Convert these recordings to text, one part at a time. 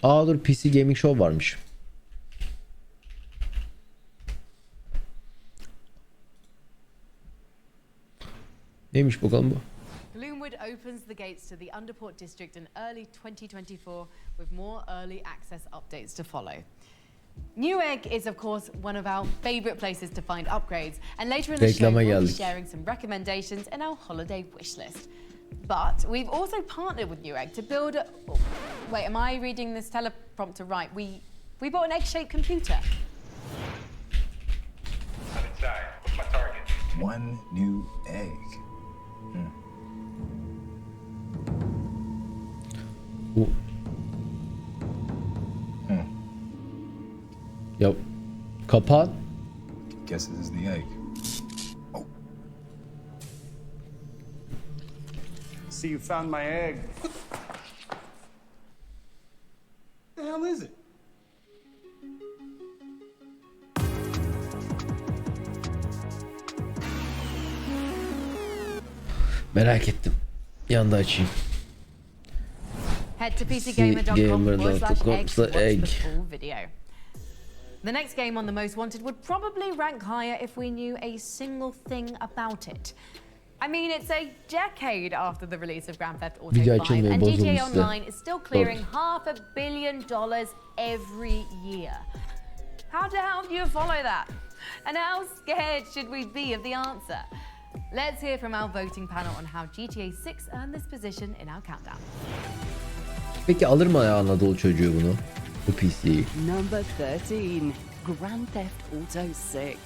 Aa dur, PC Gaming Show varmış. Neymiş bakalım bu? Gloomwood opens the gates to the Underport District in early 2024 with more early access updates to follow. Newegg is of course one of our favorite places to find upgrades, and later in the show we'll be sharing some recommendations in our holiday wish list. But we've also partnered with Newegg to build a... Wait, am I reading this teleprompter right? We bought an egg-shaped computer. I'm inside. What's my target? One new egg. Ya kapan. Guess this is the egg. Oh. See, you found my egg. What the hell is it? Merak ettim. Yanda açayım. Head to pcgamer.com/egg to watch egg. the full video. The next game on the most wanted would probably rank higher if we knew a single thing about it. I mean, it's a decade after the release of Grand Theft Auto 5, and GTA Online is still clearing $500 million every year. How the hell do you follow that? And how scared should we be of the answer? Let's hear from our voting panel on how GTA 6 earned this position in our countdown. Peki alır mı ya Anadolu çocuğu bunu? Bu PC'yi. Number 13, Grand Theft Auto 6.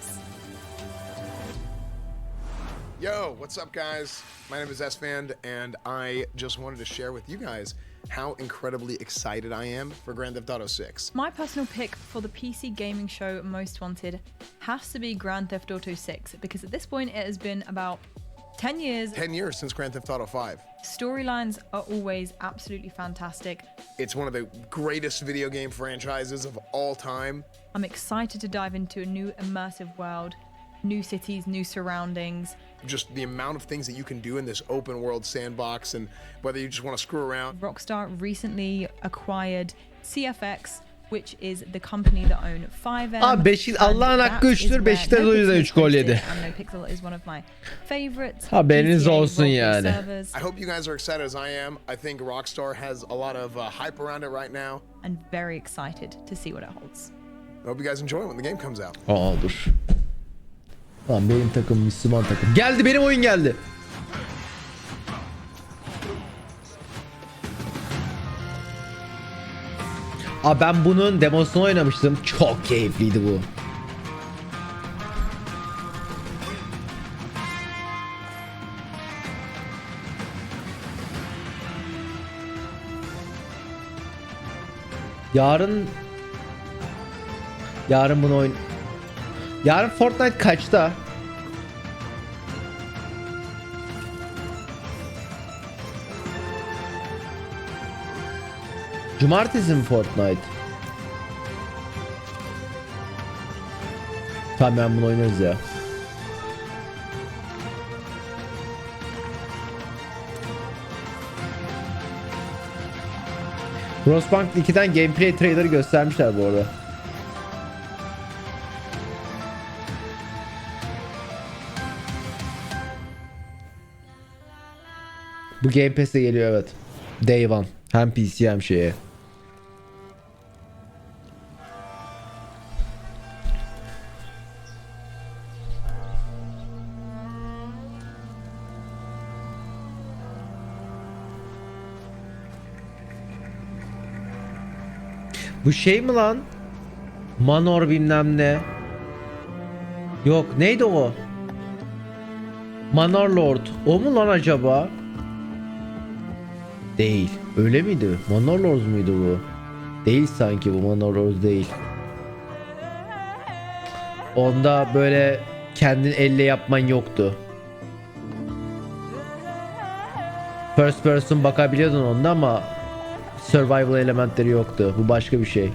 Yo, what's up guys? My name is S-Fand and I just wanted to share with you guys how incredibly excited I am for Grand Theft Auto 6. My personal pick for the PC gaming show Most Wanted has to be Grand Theft Auto 6 because at this point it has been about 10 years. 10 years since Grand Theft Auto 5. Storylines are always absolutely fantastic. It's one of the greatest video game franchises of all time. I'm excited to dive into a new immersive world, new cities, new surroundings. Just the amount of things that you can do in this open world sandbox, and whether you just want to screw around. Rockstar recently acquired CFX, which is the company that own 5M. Aa Allah'ın hakkı 3'tür. Beşiktaş o yüzden 3 gol yedi. NoPixel is one of my favorites. Haberiniz olsun yani. I hope you guys are excited as I am. I think Rockstar has a lot of hype around it right now. And very excited to see what it holds. I hope you guys enjoy it when the game comes out. Aa dur. Tamam, benim takım Müslüman takım. Geldi, benim oyun geldi. Aa ben bunun demosunu oynamıştım. Çok keyifliydi bu. Yarın bunu oyun. Yarın Fortnite kaçta? Cumartesi mi Fortnite? Tamam, ben bunu oynarız ya. Frostpunk 2'den gameplay trailer'ı göstermişler bu arada. Bu Game Pass'e geliyor, evet. Day One. Hem PC hem şeye. Bu şey mi lan? Manor bilmem ne. Yok, neydi o? Manor Lord. O mu lan acaba? Değil. Öyle miydi? Manor Lord muydu bu? Değil sanki, bu Manor Lord değil. Onda böyle kendin elle yapman yoktu. First person bakabiliyordun onda ama survival elementleri yoktu. Bu başka bir şey.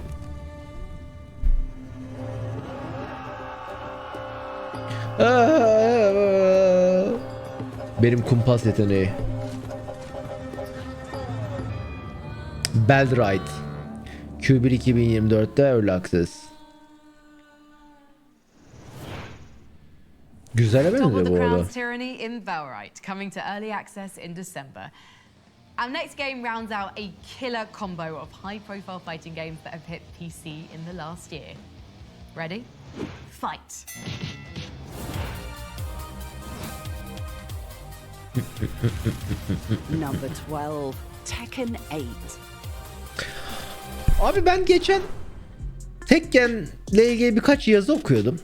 Benim kumpas yeteneği. Bellwright. Q1 2024'te Early Access. Güzele Topple benziyor the bu arada. Crown's tyranny in Bellwright, coming to early access in December. Our next game rounds out a killer combo of high-profile fighting games that have hit PC in the last year. Ready? Fight. Number 12, Tekken 8. Abi ben geçen Tekken'le ilgili birkaç yazı okuyordum.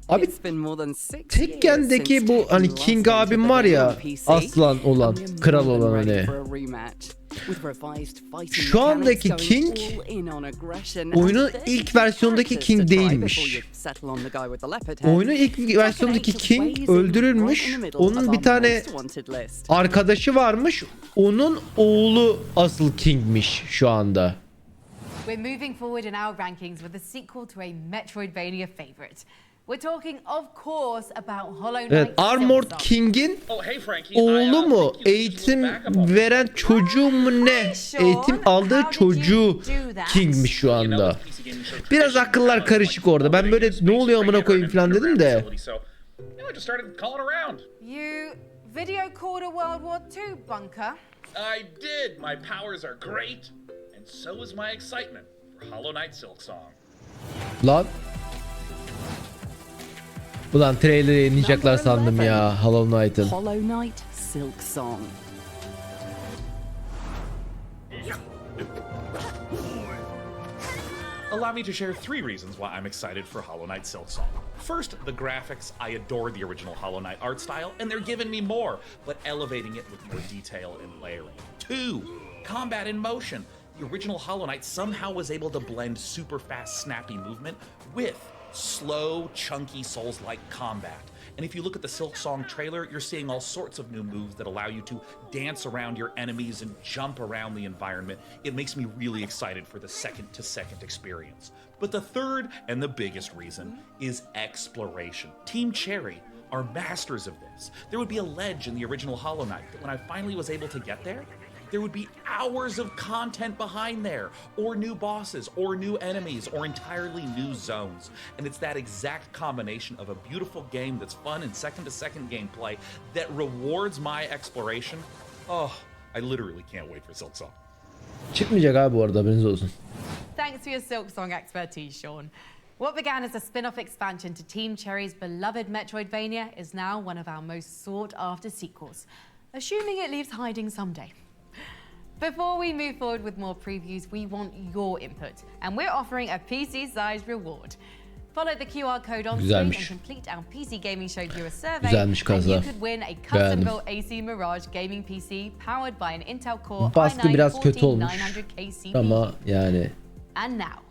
Abi It's been more than 6 years Tekken'deki since bu Tekken hani last King entered abim the var ya, Videoyun PC, aslan olan, and we're kral more than olan ready hani. for a rematch. With revised fighting Şu andaki mechanics King, going all in on aggression, oyunun and 30 ilk versiyondaki characters King to try değilmiş. before you settle on the guy with the leopard head. Oyunun ilk versiyondaki Tekken 8 King weighs in öldürülmüş. right in the middle Onun of bir our tane most wanted list. arkadaşı varmış. Onun oğlu asıl King'miş şu anda. We're moving forward in our rankings with a sequel to a Metroidvania favorite. We're talking, of course, about Hollow Knight. Evet, Armored Silksong. King'in Oh, hey, Frankie. oğlu mu? Eğitim veren çocuğu mu ne? Eğitim aldığı çocuğu King'miş şu anda. Biraz akıllar karışık orada. Ben böyle ne oluyor amına koyayım falan dedim de. You video called a World War II bunker? I did. My powers are great, and so is my excitement for Hollow Knight Silksong. Lan. Ulan trailer'ı yayınlayacaklar sandım ya Hollow Knight'ın. Hollow Knight Silksong. Allow me to share 3 reasons why I'm excited for Hollow Knight Silksong. First, the graphics. I adore the original Hollow Knight art style, and they're giving me more, but elevating it with more detail and layering. 2, combat in motion. The original Hollow Knight somehow was able to blend super fast, snappy movement with slow, chunky Souls-like combat. And if you look at the Silksong trailer, you're seeing all sorts of new moves that allow you to dance around your enemies and jump around the environment. It makes me really excited for the second-to-second experience. But the third and the biggest reason is exploration. Team Cherry are masters of this. There would be a ledge in the original Hollow Knight that when I finally was able to get there would be hours of content behind there, or new bosses, or new enemies, or entirely new zones. And it's that exact combination of a beautiful game that's fun and second-to-second gameplay that rewards my exploration. Oh, I literally can't wait for Silksong. Çıkmayacak abi bu arada, haberiniz olsun. Thanks for your Silksong expertise, Sean. What began as a spin-off expansion to Team Cherry's beloved Metroidvania is now one of our most sought-after sequels, assuming it leaves hiding someday. Before we move forward with more previews, we want your input, and we're offering a PC-sized reward. Follow the QR code on screen and complete our PC Gaming Show viewer survey, and you could win a custom-built AC Mirage gaming PC powered by an Intel Core Baskı biraz kötü olmuş 900K CPU. ama yani. And now,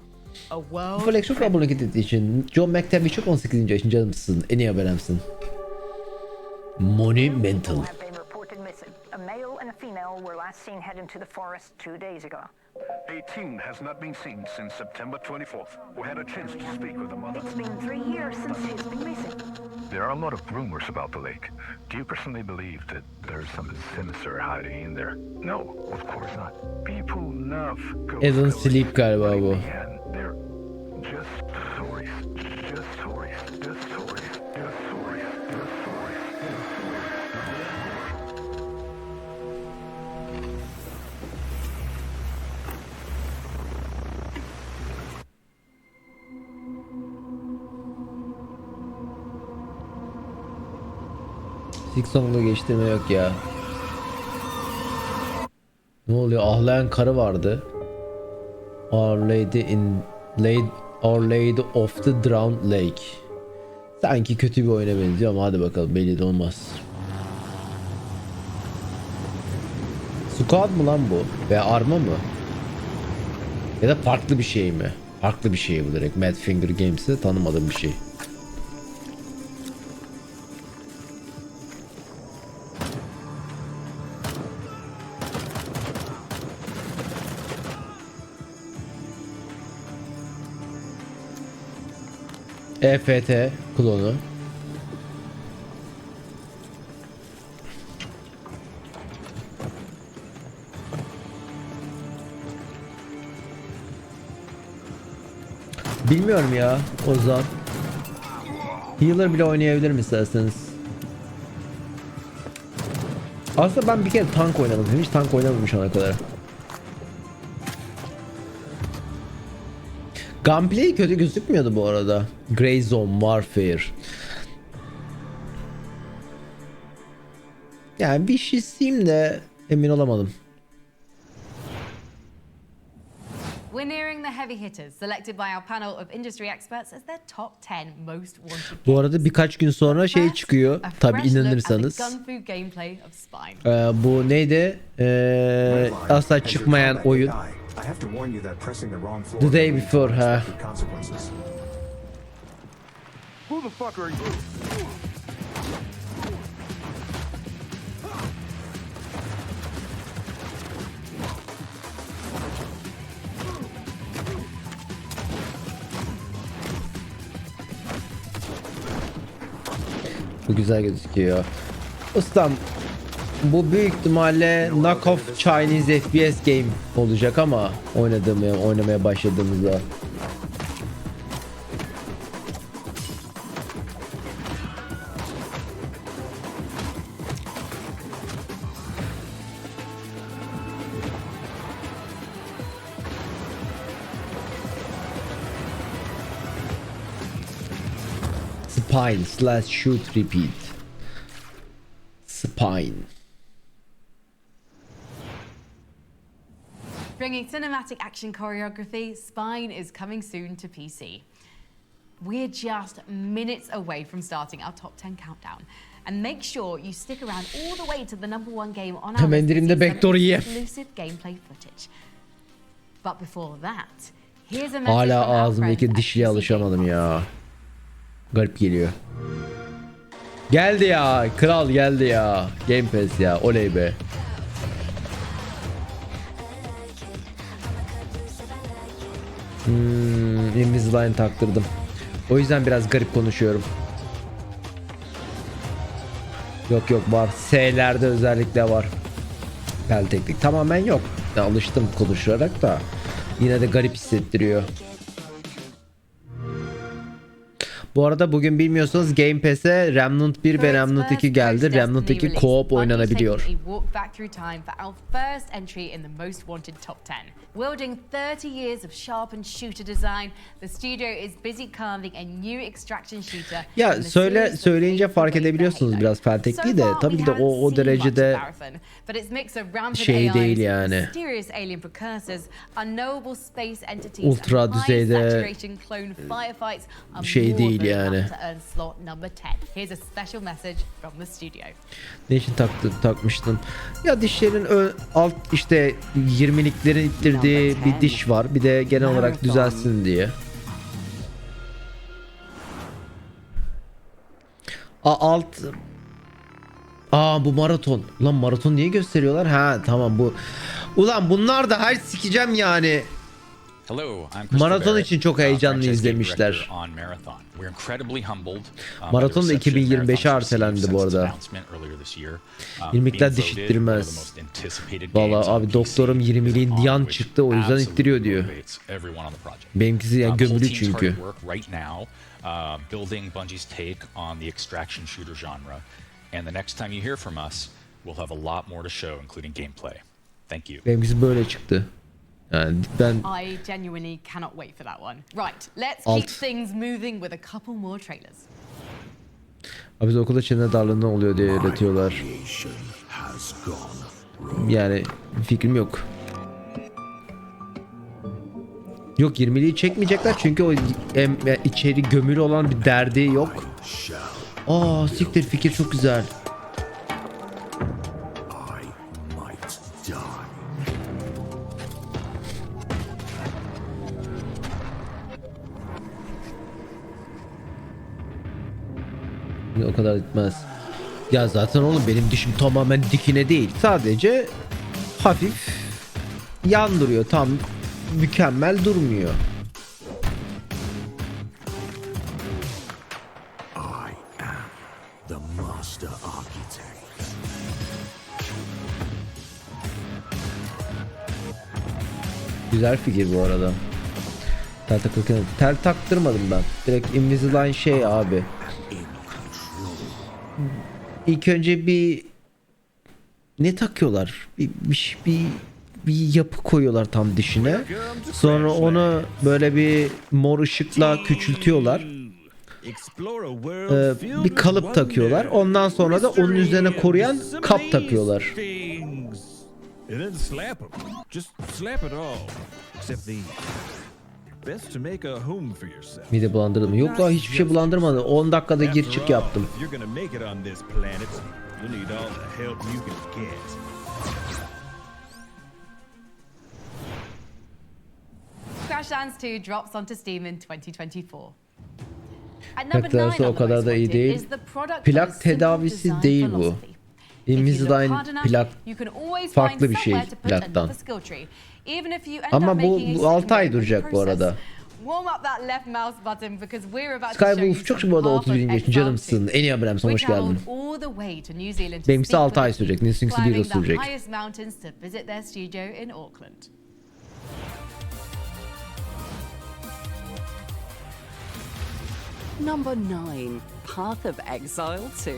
a world. Flex çok abone ettiği için John McTavish çok 18. yaşın canımsın. En iyi haberimsin. Monumental. A male and a female were last seen heading to the forest 2 days ago. A teen has not been seen since September 24th. We had a chance to speak with the mother. It's been 3 years since he's been missing. There are a lot of rumors about the lake. Do you personally believe that there's something sinister hiding in there? No, of course not. People love Elden Sleep galiba bu. They're just stories. Just stories. Just stories. Just stories. Just stories. Silksong'da geçtirme yok ya. Ne oluyor? Ağlayan karı vardı. Our Lady of the Drowned Lake. Sanki kötü bir oyuna benziyor ama hadi bakalım, belli de olmaz. Squad mı lan bu? Veya Arma mı? Ya da farklı bir şey mi? Farklı bir şey bu direkt. Madfinger Games'te tanımadığım bir şey. EFT klonu. Bilmiyorum ya Ozan. Healer bile oynayabilirim isterseniz. Aslında ben bir kere tank oynamadım. Hiç tank oynamadım şu ana kadar. Gameplay kötü gözükmüyordu bu arada. Grey Zone, Warfare. Yani bir şey isteyeyim de emin olamadım. We're nearing the heavy hitters, selected by our panel of industry experts as their top 10 most wanted. Bu arada birkaç gün sonra şey çıkıyor. Tabi inanırsanız. Bu neydi? Asla çıkmayan oyun. The Day Before ha. Who the fuck are you? Bu güzel gözüküyor. Ustam bu büyük ihtimalle knockoff Chinese FPS game olacak ama oynamaya başladığımızda. Spine slash shoot repeat. Spine. Bringing cinematic action choreography, Spine is coming soon to PC. We're just minutes away from starting our top 10 countdown. And make sure you stick around all the way to the #1 game on our exclusive gameplay footage. But before that, here's a message Hala from our ağzımdaki friends at dişliğe PC alışamadım ya. Garip geliyor. Geldi ya. Kral geldi ya. Game Pass ya. Oley be. Invisalign taktırdım. O yüzden biraz garip konuşuyorum. Yok var. S'lerde özellikle var. Pel teknik tamamen yok. Ya, alıştım konuşarak da. Yine de garip hissettiriyor. Bu arada bugün bilmiyorsanız Game Pass'e Remnant 1 ve Remnant 2 geldi. Remnant 2 co-op oynanabiliyor. Wielding 30 years of sharpened shooter design, the studio is busy carving a new extraction shooter. Ya söyleyince fark edebiliyorsunuz biraz fel tekniği de tabii ki de o derecede şey değil yani. Ultra düzeyde şey değil yani. Ne için takmıştım? Ya dişlerin alt işte 20'liklerin ittirdiği bir diş var. Bir de genel olarak düzelsin diye. Bu maraton. Ulan maraton niye gösteriyorlar? Ha tamam bu. Ulan bunlar da her sikeceğim yani. Maraton için çok heyecanlı izlemişler. Maraton da 2025'e ertelendi bu arada. İrmikler diş ittirmez. Valla abi doktorum 20'liğin yan çıktı o yüzden ittiriyor diyor. Benimkisi yani gömülü çünkü. Benimkisi böyle çıktı. Yani ben I genuinely cannot wait for that one. Right, let's keep things moving with a couple more trailers. Abi biz okulda çene darlığında oluyor diye öğretiyorlar. Yani fikrim yok. Yok 20'liği çekmeyecekler çünkü o içeri gömülü olan bir derdi yok. Siktir fikir çok güzel. O kadar gitmez. Ya zaten oğlum benim dişim tamamen dikine değil. Sadece hafif yan duruyor. Tam mükemmel durmuyor. Güzel fikir bu arada. Tel takırken tel taktırmadım ben. Direkt Invisalign şey abi. İlk önce bir ne takıyorlar? Bir yapı koyuyorlar tam dişine. Sonra onu böyle bir mor ışıkla küçültüyorlar. Bir kalıp takıyorlar. Ondan sonra da onun üzerine koruyan kap takıyorlar. Mide bulandırdı mı? Yok daha hiçbir şey bulandırmadı. 10 dakikada gir çık yaptım. Crashlands 2 drops onto Steam in 2024. Plaklarsa o kadar da iyi değil. Plak tedavisi değil bu. Invisalign plak farklı bir şey plaktan. Ama bu 6 ay duracak bu arada. Skywolf çok bu arada 31. yaşın canımsın. En iyi abonem son hoş geldin. Benimkisi 6 ay sürecek. Neslinkisi 1 yıl sürecek. Number 9, Path of Exile 2.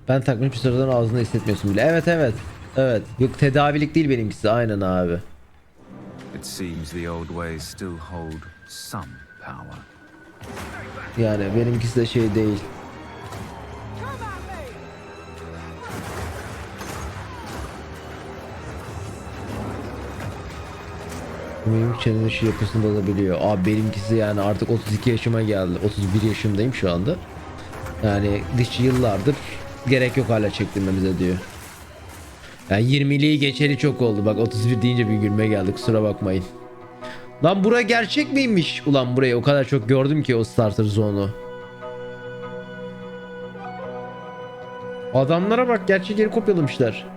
Ben takmış bir sıradan ağzında hissetmiyorsun bile. Evet evet. Evet. Yok tedavilik değil benimkisi. Aynen abi. It seems the old ways still hold some power. Yani benimkisi de şey değil. Benim çenenin şu yapısında olabiliyor. Abi benimkisi yani artık 32 yaşıma geldi. 31 yaşımdayım şu anda. Yani dişçi yıllardır gerek yok hala çektirmemize diyor. Yani 20'liği geçeli çok oldu. Bak 31 deyince bir gülme geldi. Kusura bakmayın. Lan bura gerçek miymiş? Ulan burayı o kadar çok gördüm ki o starter zone'u. Adamlara bak gerçek yeri kopyalamışlar.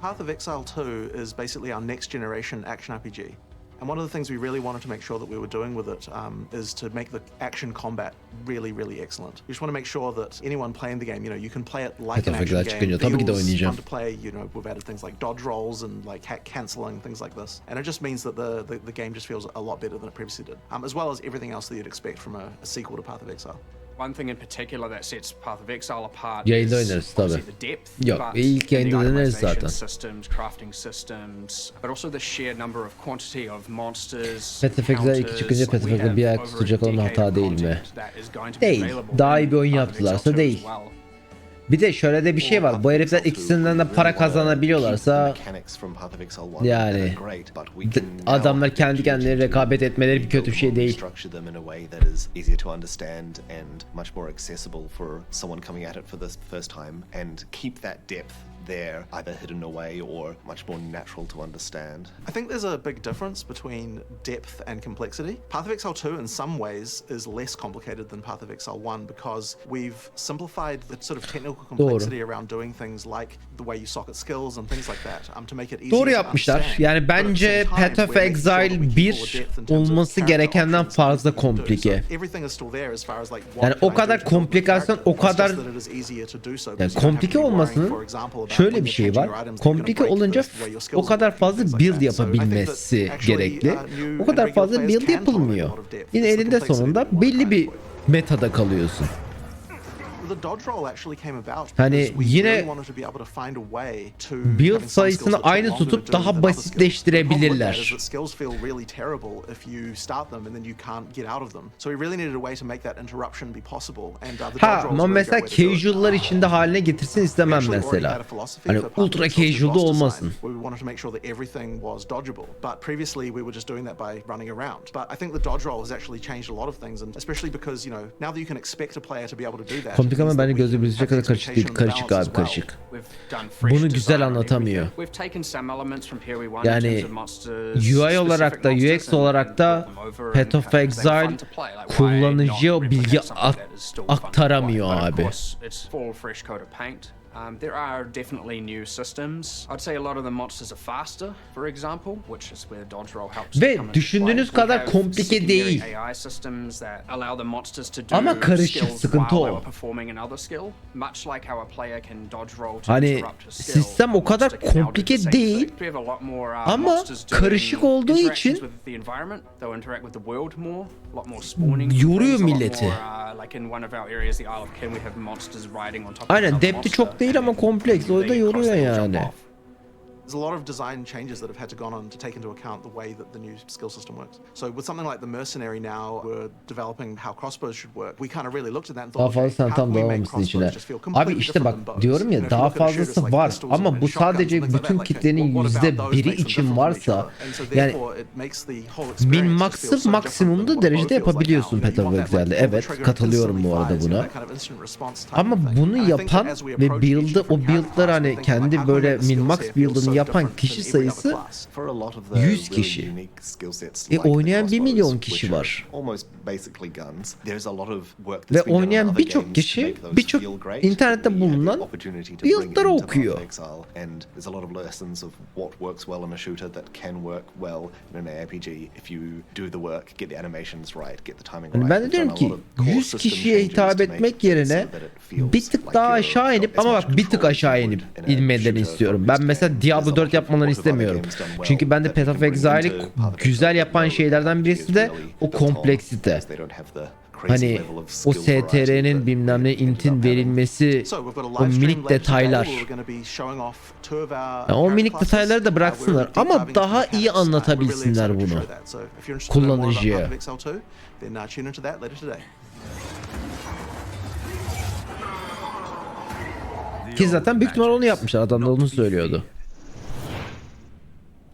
Path of Exile 2 is basically our next generation action RPG. And one of the things we really wanted to make sure that we were doing with it is to make the action combat really, really excellent. We just want to make sure that anyone playing the game, you know, you can play it like an action game. Tabii ki de Feels oynayacağım. fun to play. You know, we've added things like dodge rolls and like hack cancelling, things like this. And it just means that the game just feels a lot better than it previously did, as well as everything else that you'd expect from a sequel to Path of Exile. One thing in particular that sets Path of Exile apart Yayında is oynarız tabii. obviously the depth, Yok but ilk in yayında the deneriz itemization zaten. systems, crafting systems, but also the sheer number of quantity of monsters. Path of Exile 2 çıkınca Path of Exile bir ayak tutacak olan hata değil mi? Değil. Daha iyi bir oyun yaptılarsa değil. Bir de şöyle de bir şey var. Bu herifler ikisinden de para kazanabiliyorlarsa yani adamlar kendi kendilerine rekabet etmeleri bir kötü bir şey değil. There, either hidden away or much more natural to understand. I think there's a big difference between depth and complexity. Path of Exile 2 in some ways is less complicated than Path of Exile 1 because we've simplified the sort of technical complexity around doing things like the way you socket skills and things like that to make it easier Doğru to yapmışlar. understand. Yani bence Path of Exile 1 olması gerekenden fazla komplike. Yani o kadar komplikasyon, o kadar yani komplike olmasının şöyle bir şey var. Komplike olunca o kadar fazla build yapabilmesi gerekli. O kadar fazla build yapılmıyor. Yine elinde sonunda belli bir metada kalıyorsun. Hani yine build sayısını aynı tutup daha basitleştirebilirler. Ha ama mesela casual'lar içinde haline getirsin istemem mesela. Hani ultra casual'da olmasın. Komplike ama bence gözle büyütecek kadar karışık değil. Karışık abi karışık. Bunu güzel anlatamıyor. Yani UI olarak da UX olarak da Path of Exile kullanıcıya bilgi aktaramıyor abi. There are definitely new systems. I'd say a lot of the monsters are faster, for example, which is where dodge roll helps. Ve düşündüğünüz kadar komplike değil. AI systems that allow the monsters to do ama karışık, skills sıkıntı while they o. were performing another skill, much like how a player can dodge roll to Hani interrupt a skill. sistem o kadar komplike değil ama karışık olduğu için yoruyor milleti. Aynen, depth'i çok değil ama kompleks. O da yoruyor yani. There's a lot of design changes that have had to go on to take into account the way that the new skill system works. So with something like the Mercenary now, we're developing how crossbows should work. We kind of really looked at that and Daha thought, fazla sen tam doğmamışsın içine. Abi işte bak diyorum ya, daha fazlası var ama bu sadece bütün kitlenin %1'i için varsa yani min-max'ı maksimumda derecede yapabiliyorsun Path of Exile'de. Evet, katılıyorum bu arada buna. Ama bunu yapan ve build'ı, o build'lar hani kendi böyle min-max build'ını yapan kişi sayısı 100 kişi. Oynayan 1 milyon kişi var. Ve oynayan birçok kişi birçok internette bulunan build'ları okuyor. Yani ben de diyorum ki 100 kişiye hitap etmek yerine bir tık daha aşağı inip, ama bak bir tık aşağı inip inmelerini istiyorum. Ben mesela Diablo 4 yapmalarını istemiyorum. Çünkü ben de Path of Exile'i güzel yapan şeylerden birisi de o kompleksite. Hani o STR'nin bilmem ne intin verilmesi, o minik detaylar. Yani o minik detayları da bıraksınlar ama daha iyi anlatabilsinler bunu kullanıcıya. Ki zaten büyük ihtimal onu yapmışlar. Adam da onu söylüyordu.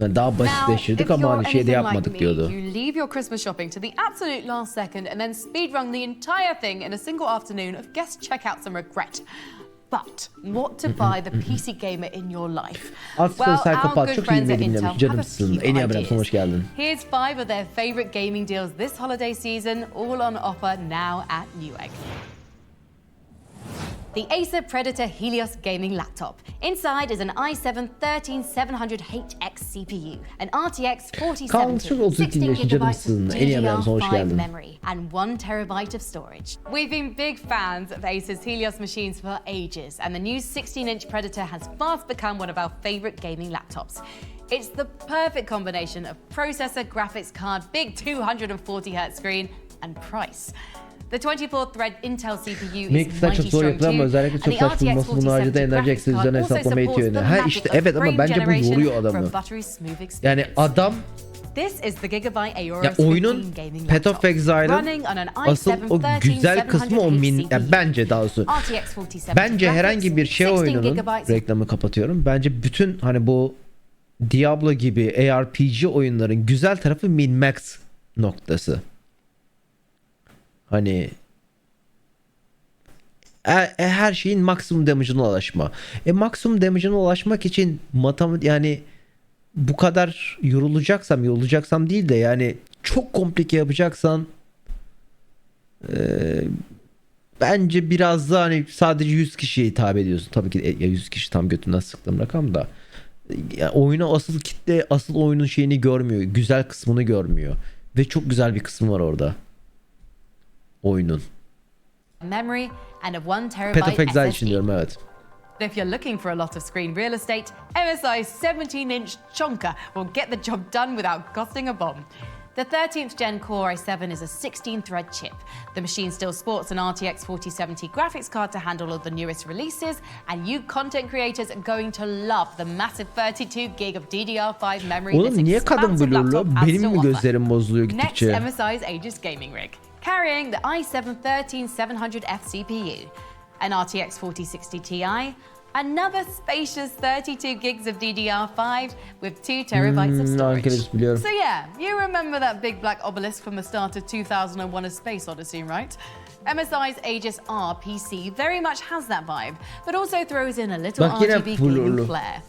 Yani daha basitleştirdik ama hani şey de yapmadık diyordu. You leave your Christmas shopping to the absolute last second and then speedrun the entire thing in a single afternoon of guest checkouts and regret. But what to buy the PC gamer in your life? Well, our good friends at Intel have a few ideas. Here's 5 of their favorite gaming deals this holiday season, all on offer now at Newegg. The Acer Predator Helios gaming laptop. Inside is an i7 13700HX CPU, an RTX 4070, 16GB of DDR5 memory, and 1 TB of storage. We've been big fans of Acer's Helios machines for ages, and the new 16-inch Predator has fast become one of our favorite gaming laptops. It's the perfect combination of processor, graphics card, big 240Hz screen, and price. The 24-thread Intel CPU is mighty strong too, and the RTX 4070 graphics card also supports the magic of frame generation for a buttery smooth experience. Yani adam ya oyunun Path of Exile'ın asıl o güzel kısmı o bence daha doğrusu. Bence herhangi bir şey oyununun, reklamı kapatıyorum. Bence bütün hani bu Diablo gibi ARPG oyunların güzel tarafı min-max noktası. Hani her şeyin maksimum damage'ına ulaşma. Maksimum damage'ına ulaşmak için yani bu kadar yorulacaksam değil de yani çok komplike yapacaksan bence biraz da hani sadece 100 kişiye hitap ediyorsun. Tabii ki 100 kişi tam götünden sıktığım rakam da. Yani oyuna asıl kitle asıl oyunun şeyini görmüyor. Güzel kısmını görmüyor. Ve çok güzel bir kısmı var orada. Oyunun. Memory and a 1 TB Path of Exile için diyorum, evet. If you're looking for a lot of screen real estate, MSI's 17-inch chonker will get the job done without costing a bomb. The 13th Gen Core i7 is a 16-thread chip. The machine still sports an RTX 4070 graphics card to handle all the newest releases, and you content creators are going to love the massive 32 gig of DDR5 memory. Oğlum niye kadın blurlu? Benim mi gözlerim bozuluyor gittikçe? Next, MSI's Aegis gaming rig, carrying the i7 13700F CPU, an RTX 4060 Ti, another spacious 32 gigs of DDR5 with 2 terabytes of storage. So yeah, you remember that big black obelisk from the start of 2001: A Space Odyssey, right? MSI's Aegis R PC very much has that vibe, but also throws in a little RGB gaming flair.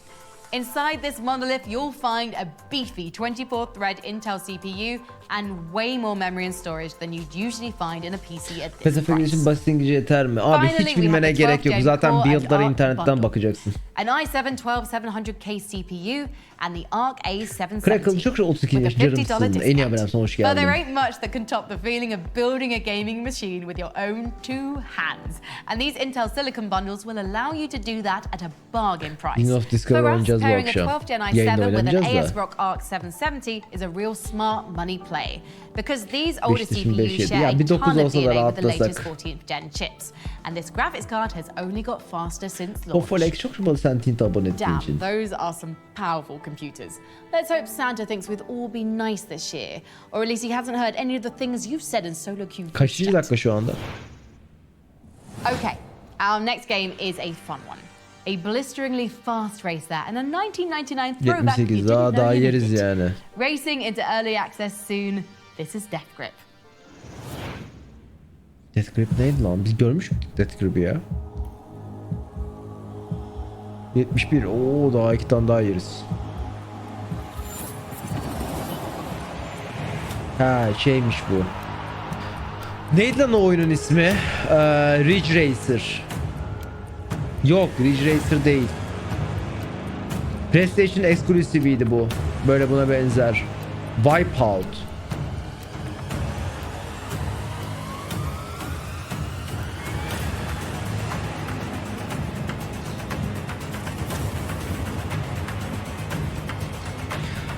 Inside this monolith, you'll find a beefy 24-thread Intel CPU and way more memory and storage than you'd usually find in a PC at this Mass Effect price. için basit İngilizce yeter mi? Abi hiç bilmene gerek yok. Zaten build'ları internetten bakacaksın. An i7-12700K CPU and the Arc A770 Crackle çok 32 yaş canımsın. En iyi haberim hoş But geldin. there ain't much that can top the feeling of building a gaming machine with your own two hands. And these Intel Silicon bundles will allow you to do that at a bargain price. King of Discovery oynayacağız bu pairing akşam. a 12 Gen Yayında i7 with an oynayacağız AS da. ROG Arc 770 is a real smart money play. Because these older Beşiktaş'ın beş CPUs yedi. share Ya a bir 9 ton of olsa da DNA with the latest rahatlasak. 14th gen chips. And this graphics card has only got faster since O launch. Folex çok şumalı sen Tint'e abone ettiğin Damn, için. those are some powerful computers. Let's hope Santa thinks we'd all be nice this year. Or at least he hasn't heard any of the things you've said in Solo Q. Kaçıncı dakika şu anda? Okay, our next game is a fun one. A blisteringly fast racer and a 1999 throwback you 78 didn't know daha you yeriz needed. yani. Racing into early access soon. This is Deathgrip. Deathgrip neydi lan? Biz görmüş müydük Deathgrip'i ya? 71. Oo daha 2 tane daha yeriz. Ha şeymiş bu. Neydi lan o oyunun ismi? Ridge Racer. Yok Ridge Racer değil. PlayStation Exclusive'iydi bu. Böyle buna benzer. Wipeout.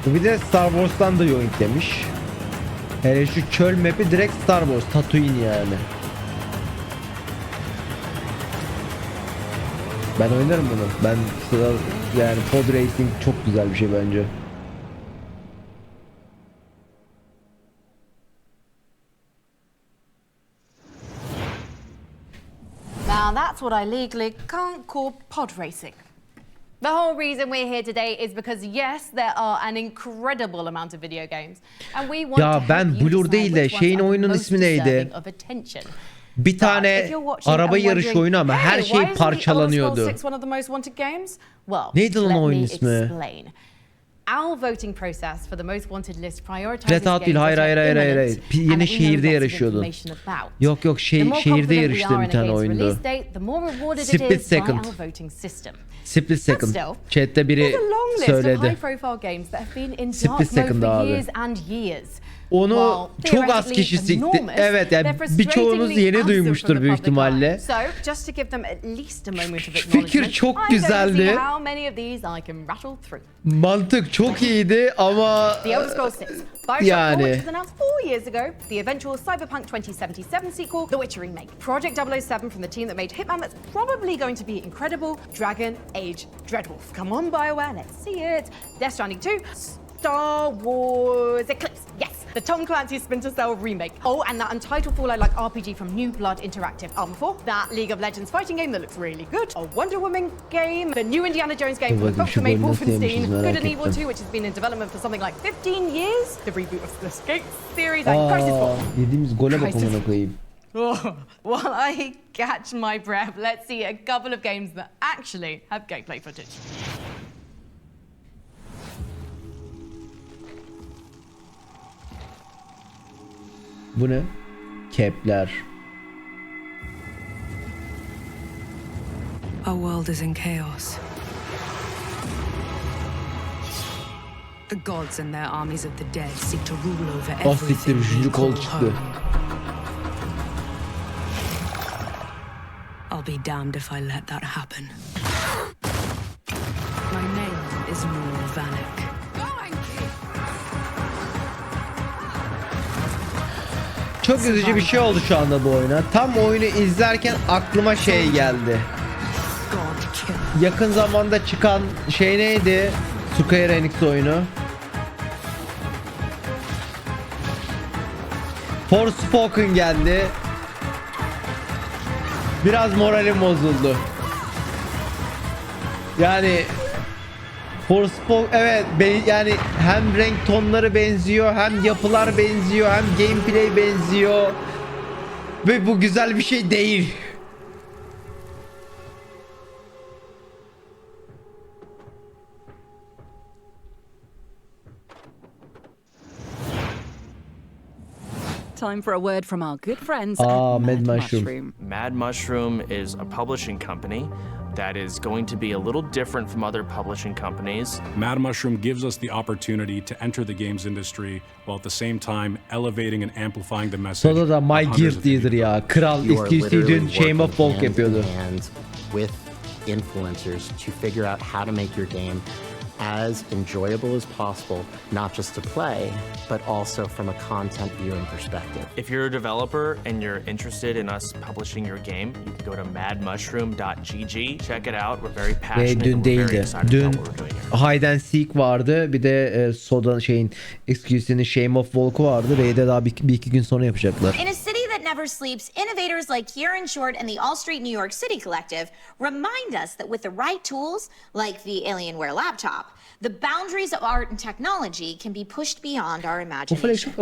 Bu bir de Star Wars'tan da yoink demiş. Hele şu çöl map'i direkt Star Wars, Tatooine yani. Ben oynarım bunu. Ben yani pod racing çok güzel bir şey bence. Now that's what I legally can't call pod racing. The whole reason we're here today is because yes, there are an incredible amount of video games, and we want Ya to ben help you Blur decide değil de which ones şeyin are the oyunun most ismi neydi? deserving of attention. Bir tane araba yarışı oyunu ama her şey parçalanıyordu. Neydi lan o oyunun ismi? Our voting process for the most wanted list prioritizes Flatout değil, hayır. Yine şehirde yarışıyordun. Yok şehirde yarıştı bir tane oyundu. Split Second. Split Second. Chat'te biri söyledi. Split Second abi. Onu çok az kişi sikti. Evet yani birçoğunuz yeni duymuştur büyük ihtimalle. Fikir çok güzeldi. Mantık çok iyiydi ama yani The eventual Cyberpunk 2077 sequel, The Witcher remake. Project 007 from the team that made Hitman that's probably going to be incredible. Dragon Age Dreadwolf. Come on, BioWare, let's see it. Death Stranding 2. Star Wars Eclipse. Yes, the Tom Clancy's Splinter Cell remake. Oh, and that untitled Fallout-like RPG from New Blood Interactive. Armor 4. That League of Legends fighting game that looks really good. A Wonder Woman game. The new Indiana Jones game from the folks that made Wolfenstein. Good and Evil 2, which has been in development for something like 15 years. The reboot of the Skate series and Crisis 4. Yediğimiz gole bak amına koyayım. While I catch my breath, let's see a couple of games that actually have gameplay footage. Bu ne? Kepler. Our world is in chaos. The gods and their armies of the dead seek to rule over everything we call home. I'll be damned if I let that happen. My name is Nur Vanek. Çok üzücü bir şey oldu şu anda bu oyuna. Tam oyunu izlerken aklıma şey geldi. Yakın zamanda çıkan şey neydi? Square Enix oyunu. Forspoken geldi. Biraz moralim bozuldu. Yani Forspoken evet yani hem renk tonları benziyor, hem yapılar benziyor, hem gameplay benziyor. Ve bu güzel bir şey değil. Time for a word from our good friends Aa, at Mad Mushroom. Mad Mushroom is a publishing company that is going to be a little different from other publishing companies. Mad Mushroom gives us the opportunity to enter the games industry while at the same time elevating and amplifying the message. Sonra da My Guilty'dir ya. Kral eski dün Shame of Folk yapıyordu. With influencers to figure out how to make your game as enjoyable as possible, not just to play, but also from a content viewing perspective. If you're a developer and you're interested in us publishing your game, you can go to madmushroom.gg. Check it out. We're very passionate. Dün değildi. Dün Hide and Seek vardı. Bir de Soda Excuse'nin Shame of Volk'u vardı. Raid'e daha bir iki gün sonra yapacaklar. In a city that never sleeps, innovators like Kieran Short and the All Street New York City Collective remind us that with the right tools, like the Alienware laptop, the boundaries of art and technology can be pushed beyond our imagination.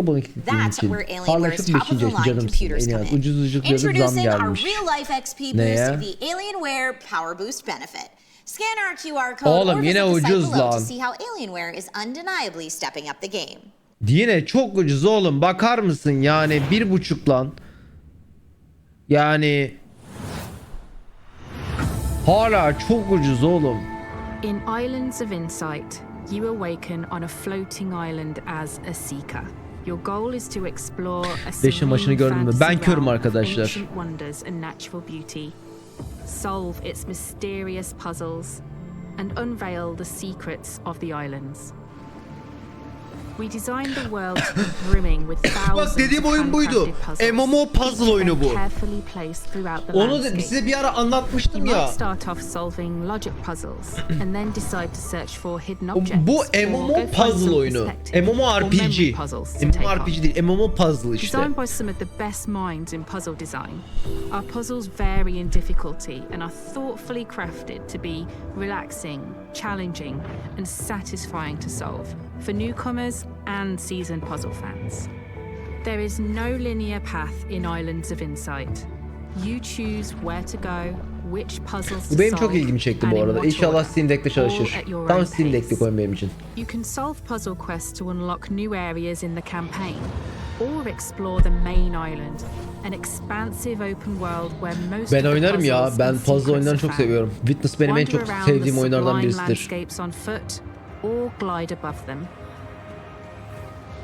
That's where Alienware's top-of-the-line computers come in. Introducing our real-life XP boost, the Alienware Power Boost benefit. Scan our QR code or visit the site below to see how Alienware is undeniably stepping up the game. Yine çok ucuz oğlum. Bakar mısın yani 1,5 lan. Yani hala çok ucuz oğlum. In Islands of Insight, you awaken on a floating island as a seeker. Your goal is to explore a serene fantasy realm of ancient wonders and natural beauty. Solve its mysterious puzzles and unveil the secrets of the islands. We designed the world to be brimming with thousands dediğim oyun buydu. MMO puzzle oyunu bu. Onu da size bir ara anlatmıştım ya. Bu MMO puzzle oyunu. MMORPG. MMORPG değil, MMO puzzle işte. Designed by some of the best minds in puzzle design, our puzzles vary in difficulty and are thoughtfully crafted to be relaxing, challenging, and satisfying to solve for newcomers and seasoned puzzle fans. There is no linear path in Islands of Insight. You choose where to go, which puzzles to Bu benim solve, çok ilgimi çekti bu arada. İnşallah Steam Deck'te çalışır. Tam Steam Deck'te koyun benim için. You can solve puzzle quests to unlock new areas in the campaign, or explore the main island, an expansive open world where most Ben oynarım ya. Ben puzzle oyunlarını çok seviyorum. Witness benim en çok sevdiğim oyunlardan birisidir. Or glide above them.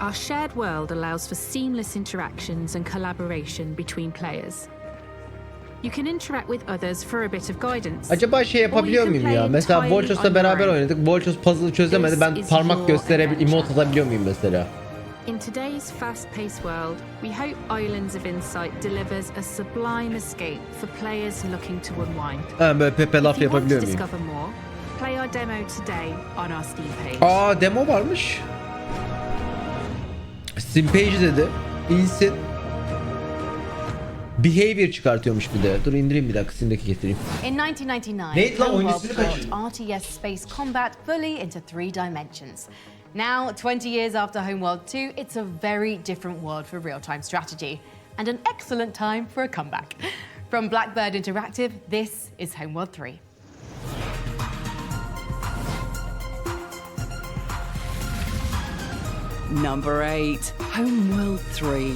Our shared world allows for seamless interactions and collaboration between players. You can interact with others for a bit of guidance. Acaba şey yapabiliyor muyum ya? Mesela Voltros'la beraber oynadık. Voltros puzzle'ı çözemedi. Ben parmak gösterebilir, emote atabiliyor muyum mesela? In today's fast-paced world, we hope Islands of Insight delivers a sublime escape for players looking to unwind. Böyle Pepe laf yapabiliyor muyum? Play our demo today on our Steam page. Aa, demo varmış. Steam page dedi. İnsin. Behavior çıkartıyormuş bir de. Dur indireyim bir dakika. Steam'deki getireyim. In 1999, Homeworld brought RTS Space Combat fully into 3 dimensions. Now, 20 years after Homeworld 2, it's a very different world for real-time strategy, and an excellent time for a comeback. From Blackbird Interactive, this is Homeworld 3. Number 8, Homeworld 3.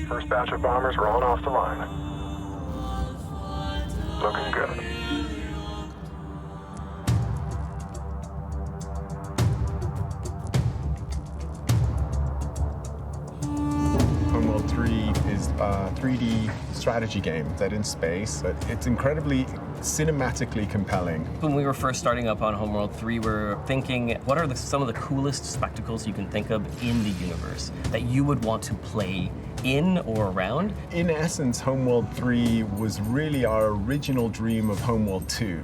First batch of bombers rolling off the line. Looking good. Homeworld 3 is a 3D strategy game set in space. It's incredibly cinematically compelling. When we were first starting up on Homeworld 3, we were thinking, what are some of the coolest spectacles you can think of in the universe that you would want to play in or around? In essence, Homeworld 3 was really our original dream of Homeworld 2.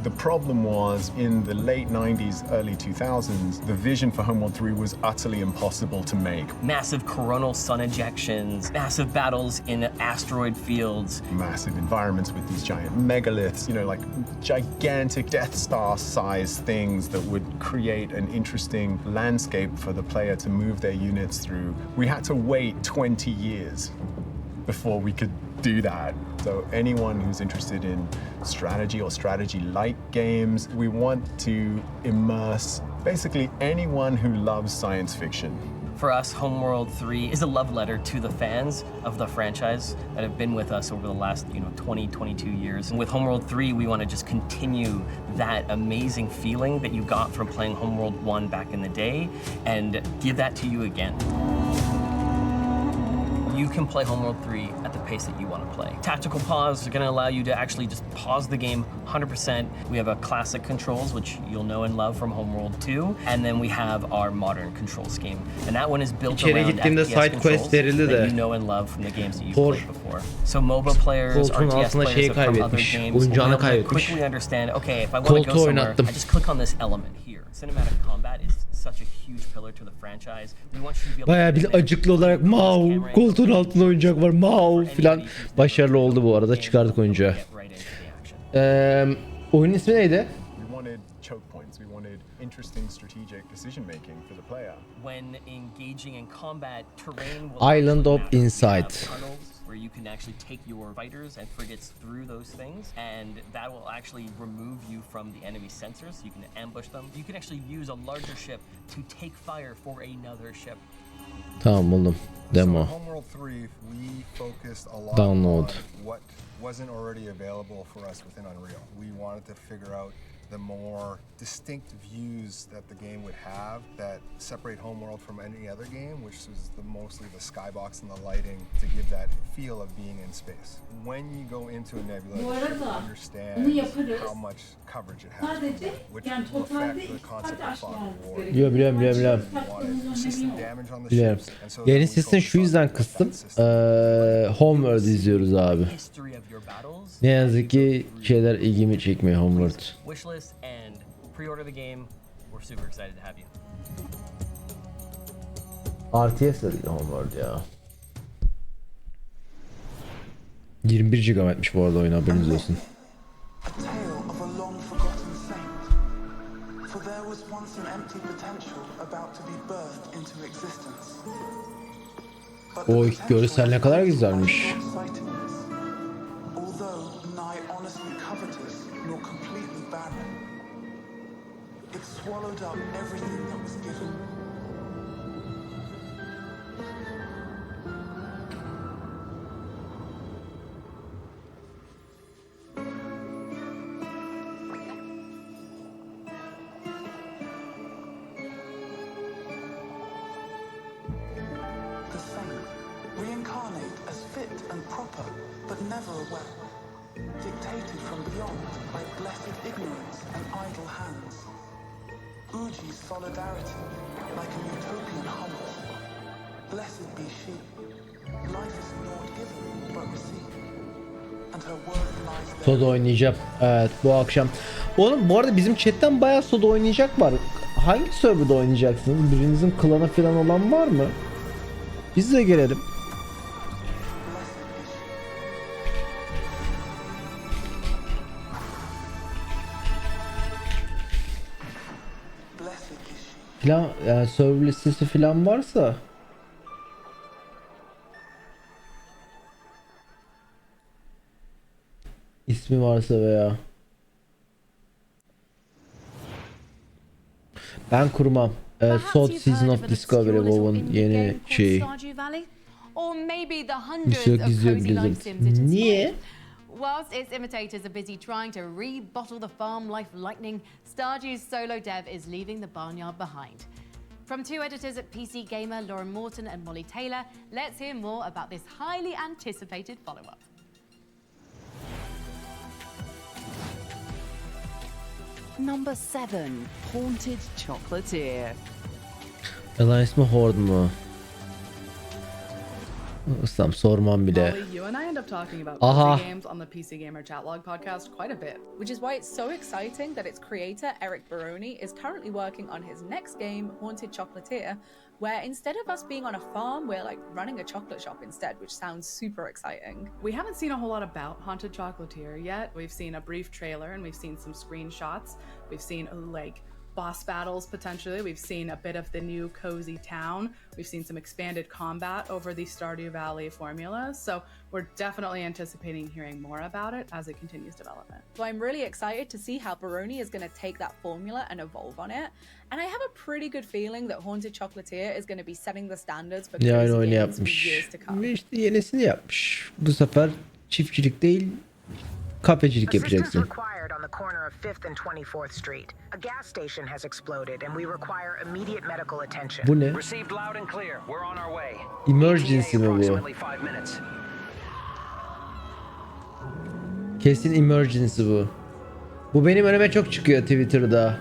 The problem was, in the late 90s, early 2000s, the vision for Homeworld 3 was utterly impossible to make. Massive coronal sun ejections, massive battles in asteroid fields. Massive environments with these giant megaliths, you know, like gigantic Death Star-sized things that would create an interesting landscape for the player to move their units through. We had to wait 20 years before we could do that. So anyone who's interested in strategy or strategy-like games, we want to immerse basically anyone who loves science fiction. For us, Homeworld 3 is a love letter to the fans of the franchise that have been with us over the last 20, 22 years. And with Homeworld 3, we want to just continue that amazing feeling that you got from playing Homeworld 1 back in the day and give that to you again. You can play Homeworld 3 at the pace that you want to play. Tactical pause are going to allow you to actually just pause the game 100%. We have a classic controls, which you'll know and love from Homeworld 2, and then we have our modern control scheme. And that one is built around FPS controls that you know and love from the games that you've played before. So MOBA players, RTS players from other games will be able to quickly understand, okay, if I want to go somewhere, I just click on this element here. Cinematic combat is such a huge pillar to the franchise. We want you to be able Bayağı bir acıklı olarak Mau koltuğun altında oyuncak var Mau filan başarılı oldu bu arada, çıkardık oyuncağı. Oyunun ismi neydi? We wanted choke points. We wanted interesting strategic decision making for the player. When engaging in combat, terrain will Island of Insight. Where you can actually take your fighters and frigates through those things, and that will actually remove you from the enemy sensors. You can ambush them. You can actually use a larger ship to take fire for another ship. Tamam buldum. Demo. So Homeworld 3, we focused a lot Download. on what wasn't already available for us within Unreal. We wanted to figure out the more distinct views that the game would have that separate Homeworld from any other game, which is mostly the skybox and the lighting to give that feel of being in space. When you go into a nebula, you understand how much coverage it has, which will affect the concept of fog of war. Biliyorum. Persistent damage on the Biliyorum. ships, and so Yayının sesini şu yüzden kıstım. Homeworld izliyoruz abi. Ne yazık ki şeyler ilgimi çekmiyor Homeworld. Wishlist and pre-order the game. We're super excited to have you. RTS de değil Homeworld ya. 21 GB'miş bu arada oyun, haberiniz olsun. O görsel ne kadar güzelmiş. Swallowed up everything that was given. The saint, reincarnate as fit and proper, but never aware, dictated from beyond by blessed ignorance and idle hands. Uji's solidarity, like a utopian humble. Blessed be she. Life is not given, but received. And her word lies there. Soda oynayacağım. Evet, bu akşam. Oğlum bu arada bizim chatten bayağı Soda oynayacak var. Hangi serverda oynayacaksınız? Birinizin klanı falan olan var mı? Biz de gelelim. Falan, yani server listesi falan varsa ismi varsa veya ben kurmam. Sod Season of Discovery WoW'un yeni şeyi. Or maybe the Bir hundreds şey of gizliyor cozy life Blizzard. sims it inspired. Niye? Whilst its imitators are busy trying to rebottle the farm life lightning, Stardew's solo dev is leaving the barnyard behind. From two editors at PC Gamer, Lauren Morton and Molly Taylor, let's hear more about this highly anticipated follow-up. Number 7, Haunted Chocolatier. Alliance mi Horde mu? Ustam sormam bile. Molly, you and I end up talking about Aha. PC games on the PC Gamer Chatlog podcast quite a bit, which is why it's so exciting that its creator, Eric Baroni, is currently working on his next game, Haunted Chocolatier, where instead of us being on a farm, we're like running a chocolate shop instead, which sounds super exciting. We haven't seen a whole lot about Haunted Chocolatier yet. We've seen a brief trailer and we've seen some screenshots. We've seen like boss battles potentially. We've seen a bit of the new cozy town. We've seen some expanded combat over the Stardew Valley formula. So we're definitely anticipating hearing more about it as it continues development. So I'm really excited to see how Baroni is going to take that formula and evolve on it. And I have a pretty good feeling that Haunted Chocolatier is going to be setting the standards for Yani cozy oyunu games for yapmış. years to come. Ve işte yenisini yapmış. Bu sefer çiftçilik değil, kafecilik yapacaksın. Required on the corner of 5th and 24th Street. A gas station has exploded and we require immediate medical attention. Bu ne? Received loud and clear. We're on our way. Emergency mi bu? Kesin emergency bu. Bu benim önüme çok çıkıyor Twitter'da.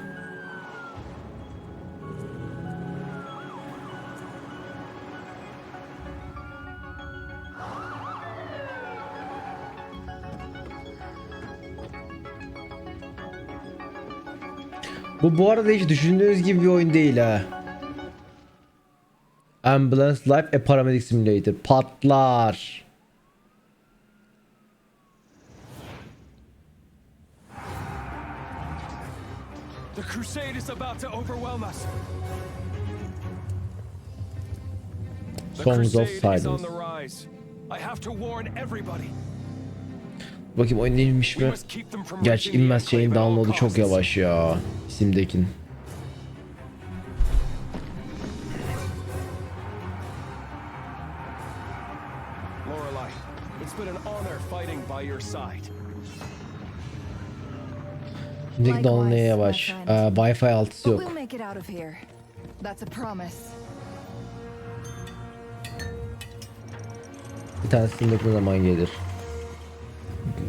Bu arada hiç düşündüğünüz gibi bir oyun değil ha. Ambulance Life a Paramedic Simulator. Patlar. The crusade is about to overwhelm us. Songs of Silence. I have to warn everybody. Bakayım oyun inmiş mi? Gerçi inmez, şeyin download'u çok yavaş ya. Steam'dekinin. Lorelai, it's been an honor fighting by your side. Steam'deki download neye yavaş? Wi-Fi altısı yok. We'll make it out of here. That's a promise. Bir tane Steam'deki ne zaman gelir?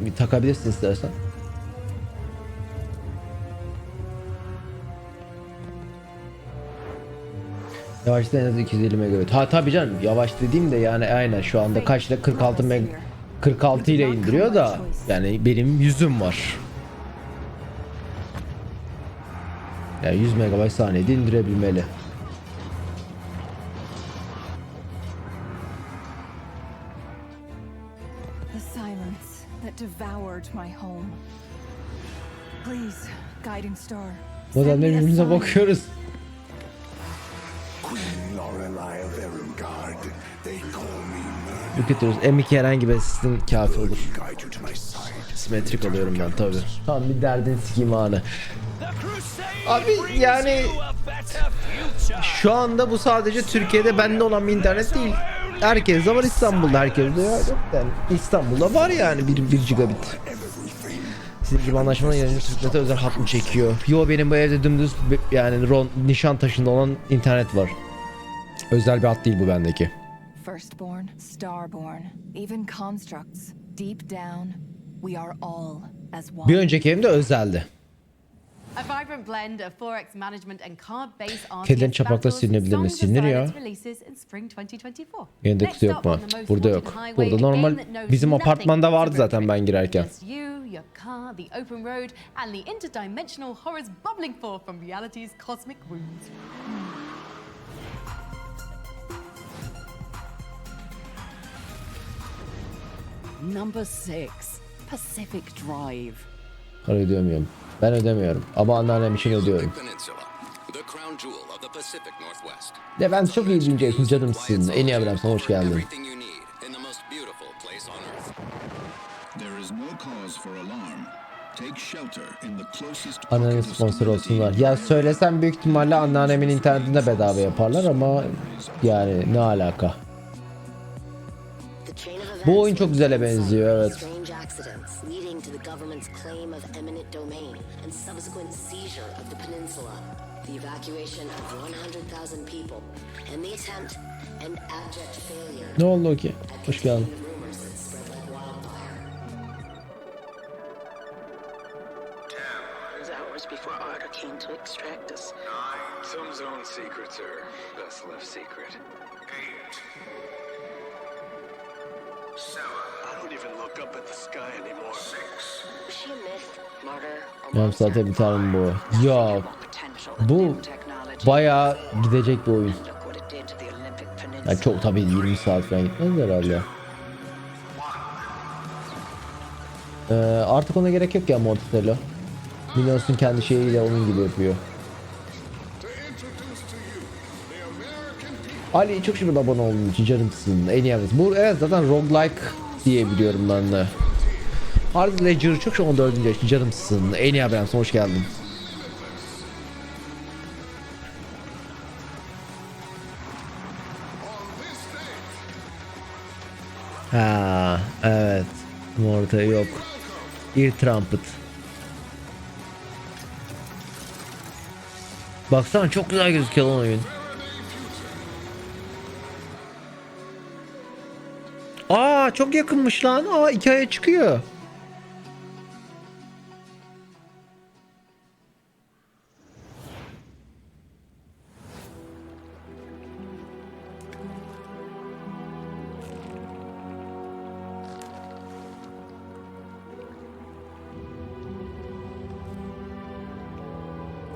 Bir takabilirsin istersen. Yavaşta en az 250 megabit. Ha tabii canım, yavaş dediğim de yani aynen şu anda kaçta 46 ile indiriyor da yani benim 100'üm var. Yani 100 megabayt saniyede indirebilmeli. Devoured my home. Please, guiding star. O da birbirimize bakıyoruz. Bakıyoruz. M2 herhangi bir asistin kafi olur. Simetrik alıyorum ben tabi. Tam bir derdin sikeyim anı. Abi yani şu anda bu sadece Türkiye'de bende olan bir internet değil. Herkes de var, İstanbul'da herkes de yok. Yani İstanbul'da var yani 1 gigabit. Sizin gibi anlaşmadan yanınca Türknet'e özel hat mı çekiyor? Yo, benim bu evde dümdüz yani Nişantaşı'nda olan internet var. Özel bir hat değil bu bendeki. Firstborn, starborn, even constructs, deep down, we are all as one. Bir önceki evimde özeldi. Kedilerin çapakla silinebilir mi? Silinir ya. Yerinde kutu yok mu? Burada yok. Burada normal bizim apartmanda vardı zaten ben girerken. Number 6, Pacific Drive. Para ödeyemiyorum. Ben ödemiyorum. Ama anneannem için ödüyorum. De ben çok iyi dinleyeceksin canım sizin. En iyi ablam sana hoş geldin. Anneannem sponsor olsunlar. Ya söylesem büyük ihtimalle anneannemin internetinde bedava yaparlar ama yani ne alaka. Bu oyun çok güzele benziyor, evet. Ne oldu ki? Hoş geldin. Some zone secrets are best left secret. 8, 7. I don't even look up at the sky anymore. 6. Ya zaten bir tane bu. Ya bu bayağı gidecek bir oyun. Yani çok tabii 20 saat falan gitmez herhalde. Artık ona gerek yok ya Mortatello. Minyons'un kendi şeyiyle onun gibi yapıyor. Ali çok şimdi abone olduğun için canımsın. En iyi abonesi. Bu evet zaten roguelike diye biliyorum ben de. Hard Ledger çok şu 14. yaşında canımsın. En iyi abonesi, hoş geldin. Ha evet. Orta yok. Bir trumpet. Baksana çok güzel gözüküyor lan oyun. Aa çok yakınmış lan. Aa 2 aya çıkıyor.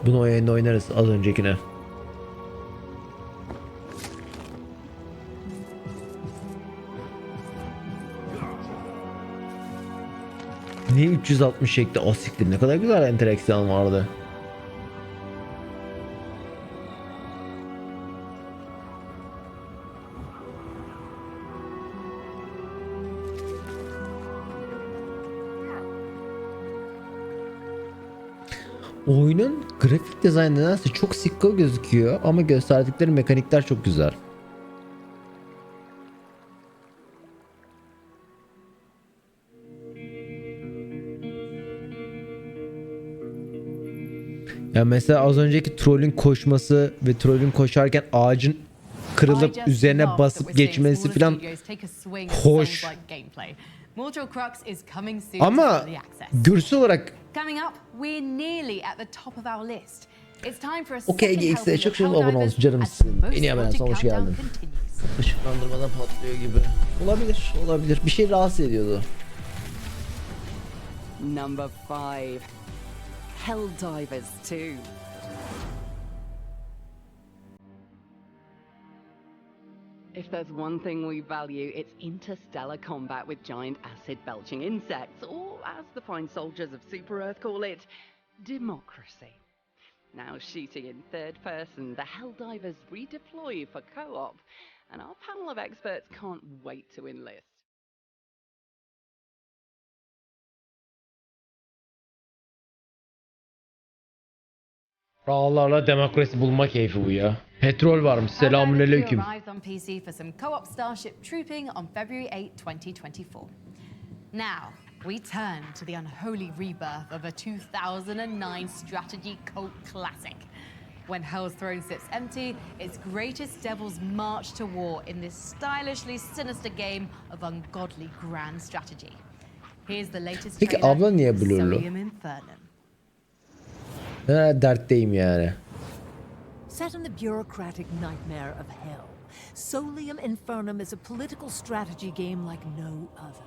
Bunu o yayında oynarız az öncekine. Niye 360 şekli asiktir? Ne kadar güzel interaksiyon vardı. Oyunun grafik dizaynı nedense çok sikko gözüküyor ama gösterdikleri mekanikler çok güzel. Ya mesela az önceki trollün koşması ve trollün koşarken ağacın kırılıp üzerine basıp geçmesi falan hoş. Ama görsel olarak okey GX'de çok abone olsun canımsın. En iyi abone hoş geldin. Işıklandırmadan patlıyor gibi. Olabilir, olabilir. Bir şey rahatsız ediyordu. Number 5. Helldivers 2. If there's one thing we value, it's interstellar combat with giant acid-belching insects, or as the fine soldiers of Super Earth call it, democracy. Now shooting in third person, the Helldivers redeploy for co-op, and our panel of experts can't wait to enlist. Krallarla demokrasi bulma keyfi bu ya. Petrol varmış. Selamünaleyküm. On PC for some co-op starship trooping on February 8, 2024. Now, we turn to the unholy rebirth of a 2009 strategy cult classic. When Hell's throne sits empty, its greatest devils march to war in this stylishly sinister game of ungodly grand strategy. Here's the latest Peki trailer, abla niye blurlu? Solium Infernum. Dertteyim yani. Set in the bureaucratic nightmare of hell, Solium Infernum is a political strategy game like no other.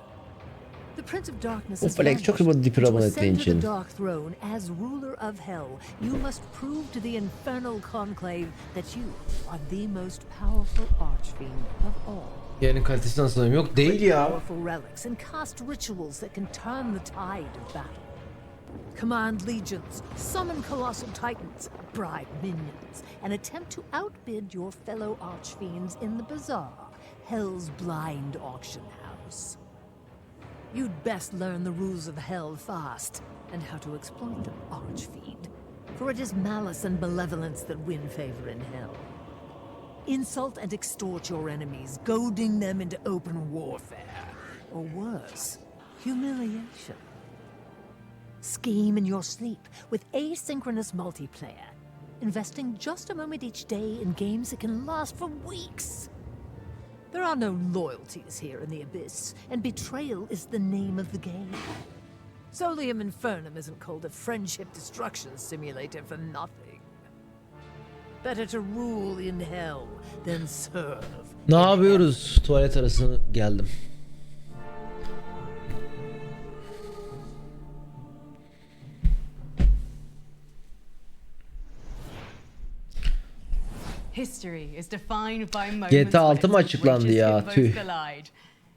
The Prince of Darkness is Flex çok vanished. dipir To abone ascend to için. the Dark Throne as ruler of hell, you must prove to the infernal conclave that you are the most powerful archfiend of all. Yani kalitesi nasıl yok değil ya. Powerful relics and cast rituals that can turn the tide of battle. Command legions, summon colossal titans, bribe minions, and attempt to outbid your fellow archfiends in the bazaar, Hell's blind auction house. You'd best learn the rules of Hell fast, and how to exploit them, archfiend. For it is malice and malevolence that win favor in Hell. Insult and extort your enemies, goading them into open warfare. Or worse, humiliation. Scheme in your sleep with asynchronous multiplayer, investing just a moment each day in games that can last for weeks. There are no loyalties here in the Abyss, and betrayal is the name of the game. Solium Infernum isn't called a friendship destruction simulator for nothing. Better to rule in hell than serve. Ne yapıyoruz? Tuvalet arasına geldim. History is defined by moments GTA 6 when mı its açıklandı bridges ya? can both Tüh. collide.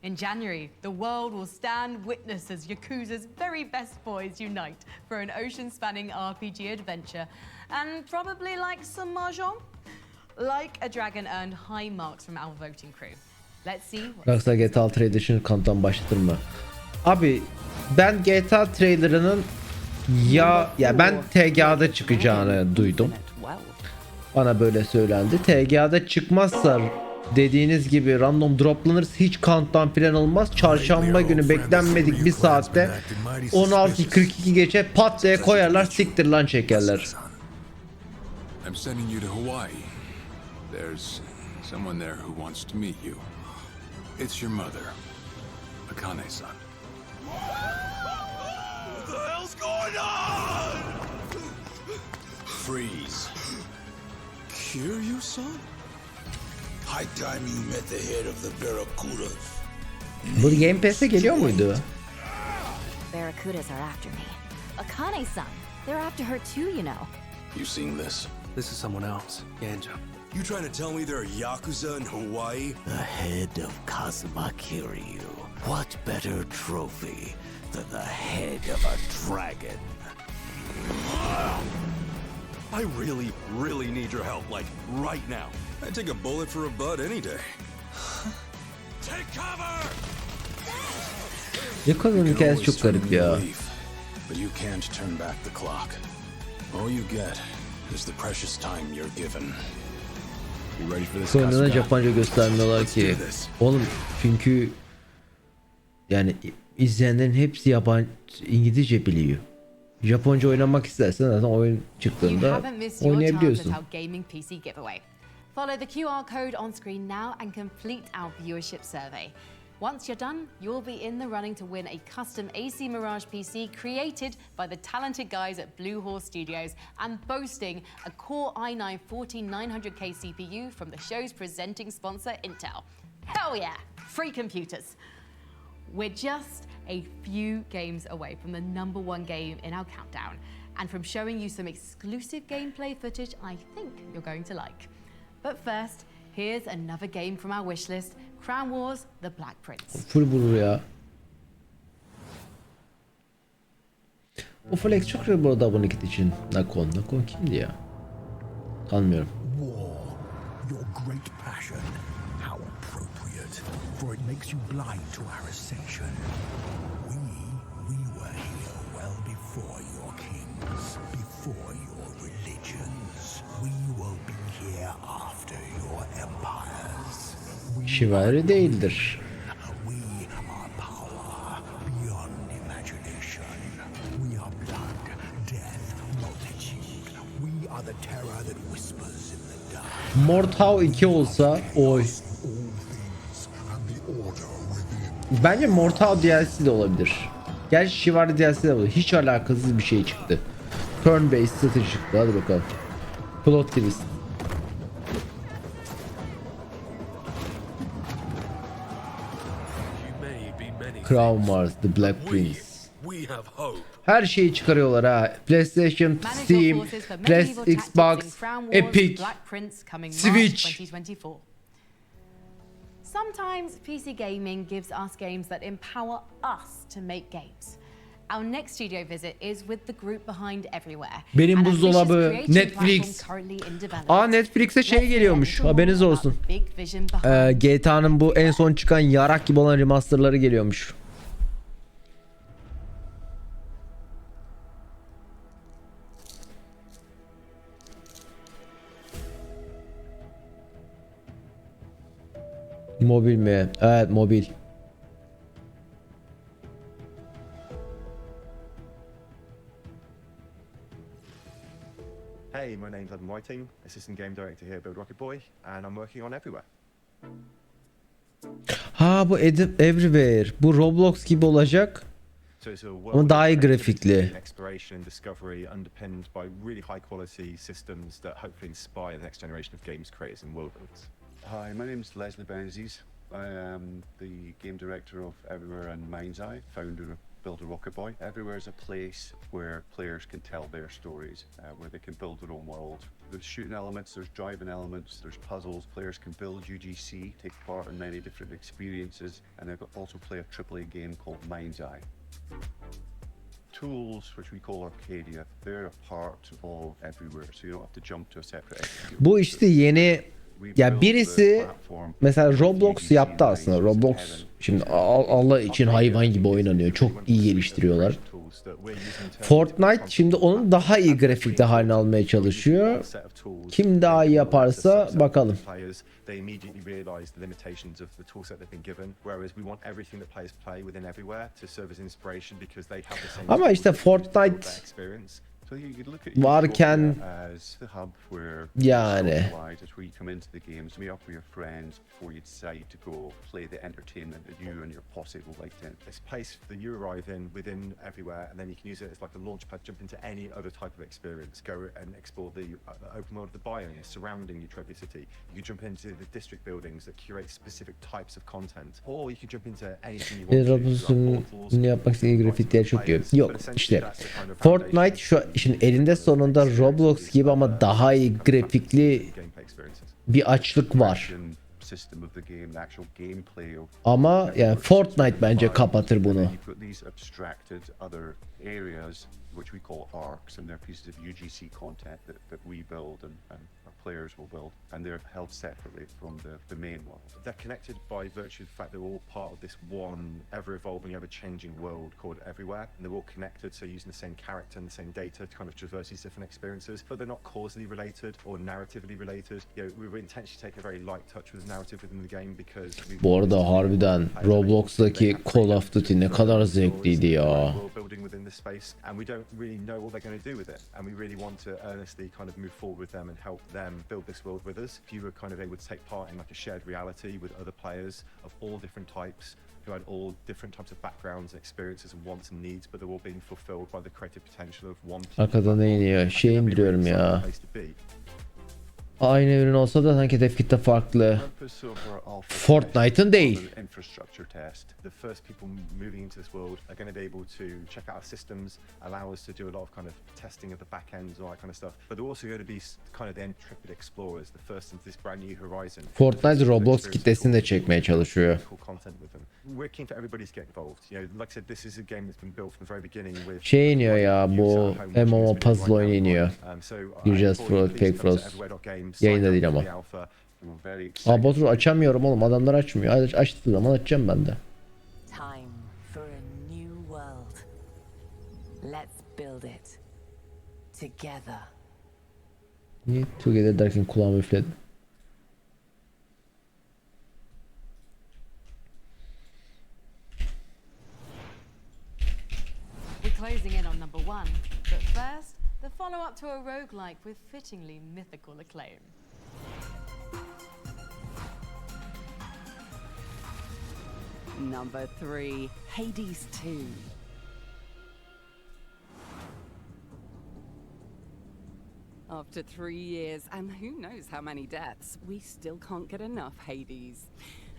In January, the world will stand witness as Yakuza's very best boys unite for an ocean-spanning RPG adventure And probably like some mahjong? Like a dragon earned high marks from our voting crew. Let's see what... Rockstar GTA 6 trailer'ını kanıttan başlatır mı? Abi ben GTA trailer'ının ya ben TGA'da çıkacağını duydum. Bana böyle söylendi. TGA'da çıkmazsa dediğiniz gibi random droplanırsa hiç countdown falan olmaz. Çarşamba günü beklenmedik bir saatte 16:42 geçe pat diye koyarlar, siktir lan çekerler. I'm sending you to Hawaii. There's someone there who wants to meet you. It's your mother, Akane-san. What the hell's going on? Freeze. Cure you, son? High time you met the head of the Barracudas. Bu Game Pass'e geliyor muydu? Barracudas are after me. Akane-san, they're after her too, you know. You seen this? This is someone else. Yanja. You trying to tell me there are Yakuza in Hawaii? The head of Kazuma Kiryu. What better trophy than the head of a dragon? I really, really need your help, like, right now. I'd take a bullet for a bud any day. Take cover! Yaku'nun hikayesi çok garip ya. But you can't turn back the clock. All you get is the precious time you're given. You ready for this? Sonradan Japonca göstermiyorlar ki. Oğlum çünkü yani izleyenlerin hepsi yabancı, İngilizce biliyor. Japonca oynamak istersen zaten oyun çıktığında oynayabiliyorsun. Follow the QR code on screen now and complete our viewership survey. Once you're done, you'll be in the running to win a custom AC Mirage PC created by the talented guys at Blue Horse Studios and boasting a Core i9-14900K CPU from the show's presenting sponsor, Intel. Hell yeah, free computers. We're just a few games away from the #1 game in our countdown and from showing you some exclusive gameplay footage I think you're going to like. But first, here's another game from our wishlist, Crown Wars: The Black Prince. Full bulur ya. O flex çok iyi bu arada abonelik için. Nakon kimdi ya? Tanımıyorum. War, your great passion. How appropriate, for it makes you blind to our ascension. We were here well before your kings, before your religions. We will be here after your empires. Şivari değildir. We are power beyond imagination. We are blood, death, multitude. We are the terror that whispers in the dark. Mortal 2 olsa oy. Bence Mortal DLC de olabilir. Gerçi Şivari DLC de olabilir. Hiç alakasız bir şey çıktı. Turn based strateji çıktı. Hadi bakalım. Plot twist. Crown Wars: The Black Prince. Her şeyi çıkarıyorlar ha. PlayStation, Steam, Xbox, Epic, Switch. Sometimes PC gaming gives us games that empower us to make games. Our next studio visit is with the group behind Everywhere. Benim buzdolabı, Netflix. Netflix'e şey geliyormuş. Haberiniz olsun. GTA'nın bu en son çıkan yarak gibi olan remasterları geliyormuş. Mobil mi? Evet, mobil. Hey, my name's Bellwright, Assistant Game Director here at Build Rocket Boy, and I'm working on Everywhere. Ha, bu Everywhere. Bu Roblox gibi olacak. Ama daha iyi grafikli. Exploration and discovery underpinned by really high quality systems that hopefully inspire the next generation of games creators and world builders. Hi, my name's Leslie Benzies. I am the game director of Everywhere and Mind's Eye, founder of Build a Rocket Boy. Everywhere is a place where players can tell their stories, where they can build their own world. There's shooting elements, there's driving elements, there's puzzles. Players can build UGC, take part in many different experiences, and they also play a AAA game called Mind's Eye. tools, which we call Arcadia, they're a part of everywhere, so you don't have to jump to a separate. Bu işte yeni, ya birisi mesela Roblox yaptı aslında. Roblox şimdi Allah için hayvan gibi oynanıyor. Çok iyi geliştiriyorlar. Fortnite şimdi onun daha iyi grafikte halini almaya çalışıyor. Kim daha iyi yaparsa bakalım. They immediately realize the limitations of the toolset they've been given, whereas we want everything that players play within everywhere to serve as inspiration because they have the same. Ama işte Fortnite varken yani this place that you arrive in within everywhere, and then you can use it as like a launchpad, jump into any other type of experience, go and explore the open world of the biomes surrounding Utopia City. You can jump into the district buildings that curate specific types of content, or you can jump into anything you want. Roblox'un yapmak istediği grafikleri çok iyi. Yok işte Fortnite şu şimdi elinde sonunda Roblox gibi ama daha iyi grafikli bir açlık var. Ama yani Fortnite bence kapatır bunu. Which we call arcs, and they're pieces of UGC content that we build and our players will build, and they're held separately from the main world. They're connected by virtue of the fact they're all part of this one ever-evolving, ever-changing world called Everywhere, and they're all connected, so using the same character and the same data to kind of traverse these different experiences, but they're not causally related or narratively related. You know, we intentionally take a very light touch with the narrative within the game because bu arada harbiden Roblox'taki Call of Duty ne kadar zevkliydi ya. Really know what they're going to do with it, and we really want to earnestly kind of move forward with them and help them build this world with us. If you were kind of able to take part in like a shared reality with other players of all different types who had all different types of backgrounds and experiences and wants and needs, but they're all being fulfilled by the creative potential of one. Arkadan ne iniyor? Şey indiriyorum ya. Aynı ürün olsa da sanki tepkitte farklı. Fortnite'ın değil. The first people moving into this world are going to be able to check out our systems, allow us to do a lot of kind of testing of the back ends, all that kind of stuff. But they're also going to be kind of the intrepid explorers, the first into this brand new horizon. Fortnite Roblox kitlesini de çekmeye çalışıyor. We're keen for everybody to get involved. You know, like I said, this is a game that's been built from the very beginning with. Şey iniyor ya, bu MMO puzzle oyunu iniyor. Gireceğiz Fake Frost. Yayında değil ama. Batu açamıyorum oğlum, adamlar açmıyor. Açtığı zaman açacağım ben de. Time for a new world. Let's build it together. Niye together derken kulağımı üfledim? We're closing in on number 1, but first, the follow-up to a roguelike with fittingly mythical acclaim. Number 3, Hades 2. After 3 years and who knows how many deaths, we still can't get enough Hades.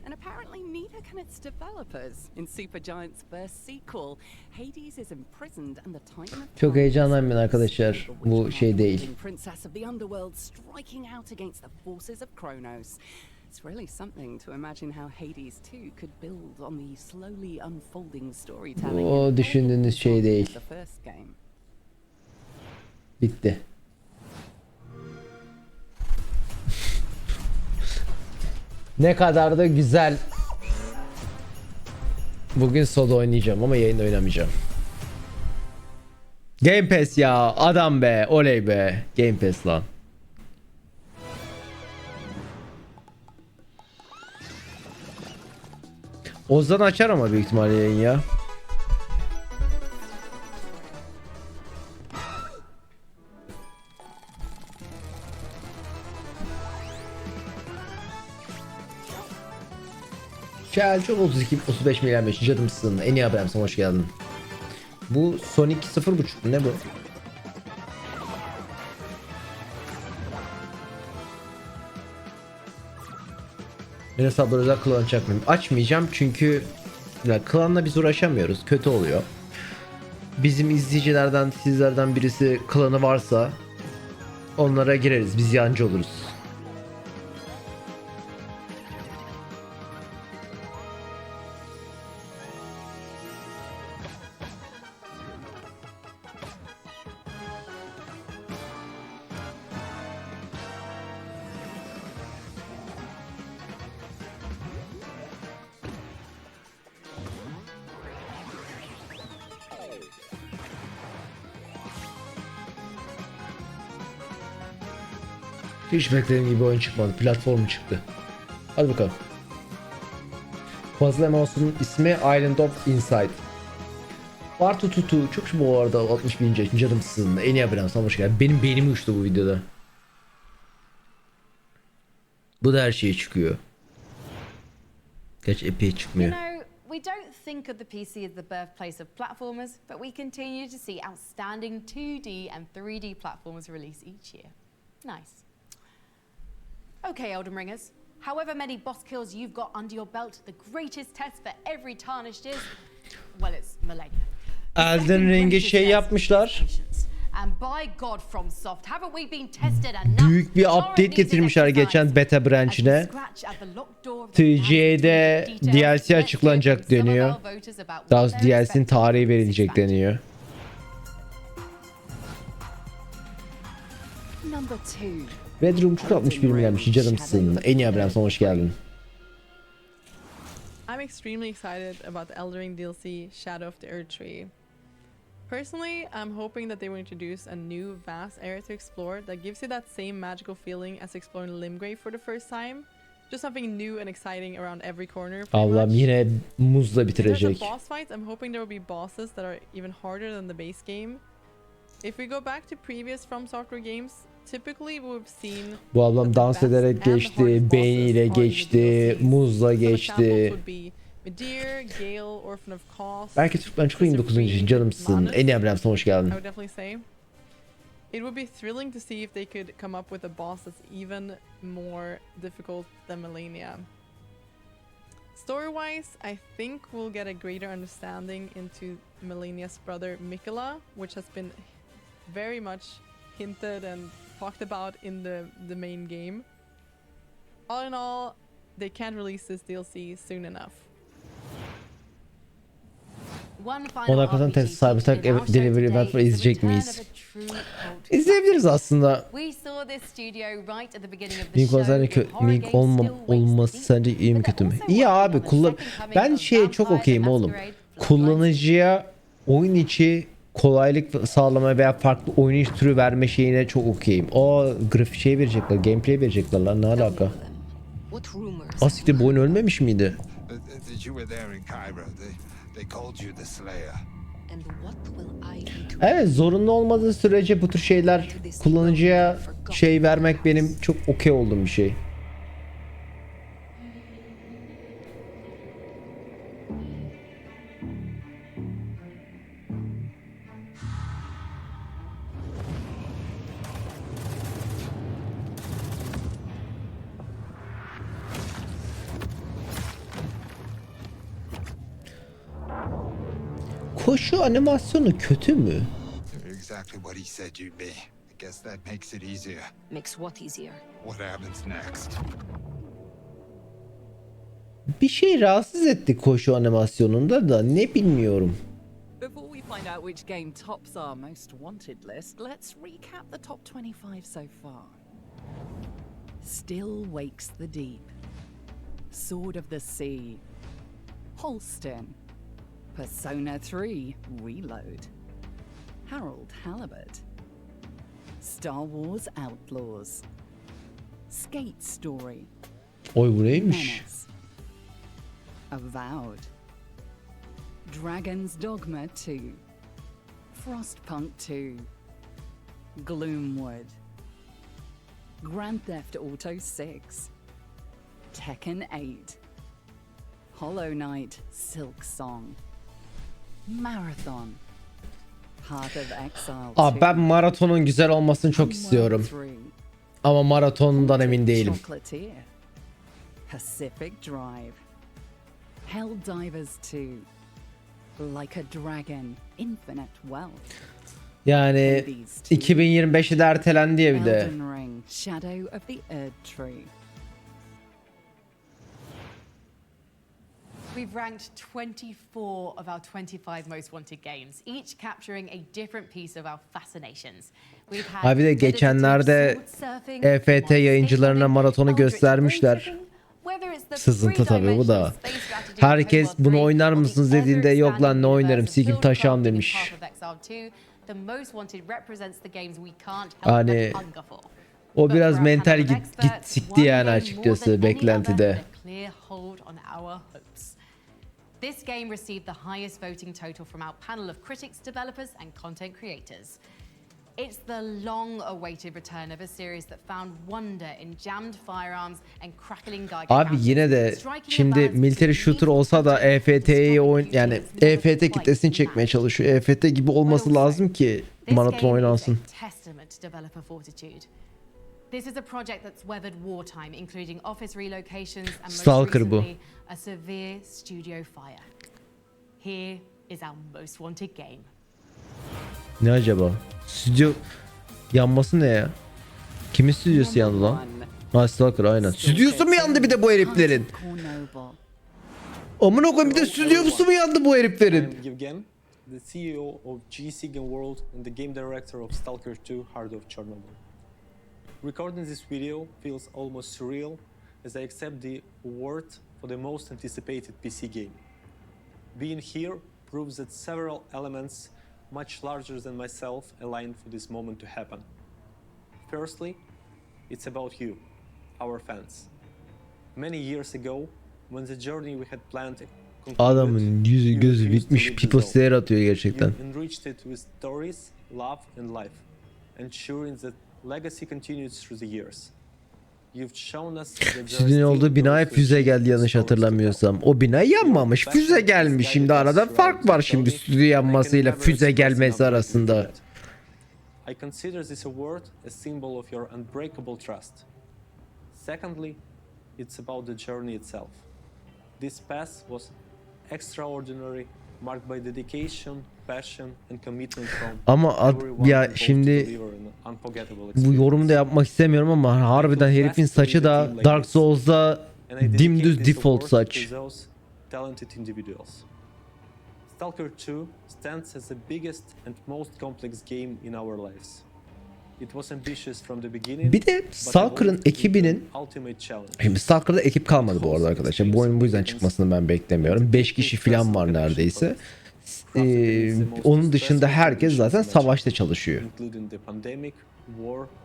And apparently neither can its developers. In Supergiant's first sequel, Hades is imprisoned and the Titan of Çok heyecanlıyım ben arkadaşlar. Bu şey değil. Princess of the Underworld striking out against the forces of Kronos. It's really something to imagine how Hades 2 could build on the slowly unfolding storytelling. O düşündüğünüz şey değil. Bitti. Ne kadar da güzel. Bugün solo oynayacağım ama yayında oynamayacağım. Game Pass ya, adam be, oley be. Game Pass lan. Ozan açar ama büyük ihtimalle yayın ya. Selçuk 32-35 milyarmış cadımsın. En iyi haberimsin, hoş geldin. Bu Sonic 0.5 ne bu? Ben hesapları özel klan açmayayım. Açmayacağım çünkü ya, klanla biz uğraşamıyoruz. Kötü oluyor. Bizim izleyicilerden, sizlerden birisi klanı varsa onlara gireriz. Biz yancı oluruz. Hiç beklediğim gibi oyun çıkmadı. Platformu çıktı. Hadi bakalım. Puzzle Mouse'un ismi Island of Insight. Bartu Tutu. Çok şu bu arada 61. yaşın canım sızında. En iyi abone hoş geldin. Benim beynim uçtu bu videoda. Bu da her şeye çıkıyor. Geç epey çıkmıyor. We don't think of the PC as the birthplace of platformers, but we continue to see outstanding 2D and 3D platformers release each year. Nice. Okay, Elden Ringers. However many boss kills you've got under your belt, the greatest test for every tarnished is, well, it's Millennia. Elden Ring'e şey yapmışlar. Büyük bir update getirmişler geçen beta branch'ine. TC'de DLC açıklanacak deniyor. Daha doğrusu DLC'nin tarihi verilecek deniyor. Red Room 61 mi gelmiş canımsın. En iyi haberim hoş geldin. I'm extremely excited about the Elden Ring DLC Shadow of the Erdtree. Personally, I'm hoping that they will introduce a new vast area to explore that gives you that same magical feeling as exploring Limgrave for the first time. Just something new and exciting around every corner. Allah'ım yine muzla bitirecek. In terms of boss fights, I'm hoping there will be bosses that are even harder than the base game. If we go back to previous From Software games, typically we've seen bu ablam dans ederek geçti, beyniyle geçti, muzla geçti. Belki Türkmen çok 29. yaşın canımsın. En iyi ablam hoş geldin. It would be thrilling to see if they could come up with a boss that's even more difficult than Millennia. Story-wise, I think we'll get a greater understanding into Millennia's brother Mikola, which has been very much hinted and talked about in the main game. All in all, they can't release this DLC soon enough. Ona kadar test Cybertruck Delivery Event var, izleyecek miyiz? İzleyebiliriz aslında. Link olması sence iyi mi kötü mü? İyi abi, ben şeye çok okeyim oğlum. Kullanıcıya oyun içi kolaylık sağlamaya veya farklı oyun türü verme şeyine çok okeyim. O grafik şey verecekler, gameplay verecekler lan, ne alaka? Asiktir, bu oyun ölmemiş miydi? Evet, zorunlu olmadığı sürece bu tür şeyler kullanıcıya şey vermek benim çok okey olduğum bir şey. Koşu animasyonu kötü mü? Exactly what he said you'd be. I guess that makes it easier. Makes what easier? What happens next? Bir şey rahatsız etti koşu animasyonunda da ne bilmiyorum. Before we find out which game tops our most wanted list, let's recap the top 25 so far. Still Wakes the Deep, Sword of the Sea, Holston, Persona 3 Reload, Harold Halibut, Star Wars Outlaws, Skate Story, Oy bu neymiş? Avowed, Dragon's Dogma 2, Frostpunk 2, Gloomwood, Grand Theft Auto 6, Tekken 8, Hollow Knight Silksong, Marathon, Path of Exile 2, Ben maratonun güzel olmasını çok istiyorum. Ama maratonundan emin değilim. Chocolatier, Pacific Drive, Helldivers 2, Like a Dragon, Infinite Wealth. Yani 2025'e de ertelendi ya bir de. Elden Ring, Shadow of the Erdtree. We've ranked 24 of our 25 most wanted games, each capturing a different piece of our fascinations. Abi de geçenlerde EFT yayıncılarına maratonu göstermişler. Sızıntı tabii bu da. Herkes bunu oynar mısınız dediğinde yok lan ne oynarım sikim taşağım demiş. Hani O biraz mental git sikti yani açıkçası beklentide. This game received the highest voting total from our panel of critics, developers, and content creators. It's the long-awaited return of a series that found wonder in jammed firearms and crackling Geiger Abi yine de şimdi military shooter olsa da EFT'yi yani EFT kitlesini çekmeye çalışıyor. EFT gibi olması lazım ki maraton oynansın. This is a project that's weathered wartime, including office relocations and most Stalker bu. recently a severe studio fire. Here is our most wanted game. Ne acaba? Stüdyo yanması ne ya? Kimin stüdyosu yandı lan? Ha, Stalker aynen. Stüdyosu mu yandı bir de bu heriflerin? Amına koyayım, bir de stüdyosu mu yandı bu heriflerin? The CEO of Steamworld and the game director of Stalker 2: Heart of Chernobyl. Recording this video feels almost surreal as I accept the award for the most anticipated PC game. Being here proves that several elements much larger than myself aligned for this moment to happen. Firstly, it's about you, our fans. Many years ago, when the journey we had planned Adamın yüzü gözü bitmiş, people stare atıyor gerçekten. enriched it with stories, love and life, ensuring that legacy continues through the years. You've shown us that Stüdyonun olduğu binaya füze geldi yanlış hatırlamıyorsam. O bina yanmamış, füze gelmiş. Şimdi arada fark var şimdi stüdyo yanmasıyla füze gelmesi arasında. I consider this award a symbol of your unbreakable trust. Secondly, it's about the journey itself. This path was extraordinary, marked by dedication, passion and commitment from Ama ya şimdi bu yorumu da yapmak istemiyorum ama harbiden herifin saçı da Dark Souls'da dimdüz default saç. Talented individuals. Stalker 2 stands as the biggest and most complex game in our lives. It was ambitious from the beginning. Bir de Stalker'ın ekibinin, şimdi Stalker'da ekip kalmadı bu arada arkadaşlar. Bu oyunun bu yüzden çıkmasını ben beklemiyorum. 5 kişi falan var neredeyse. Onun dışında herkes zaten savaşta çalışıyor.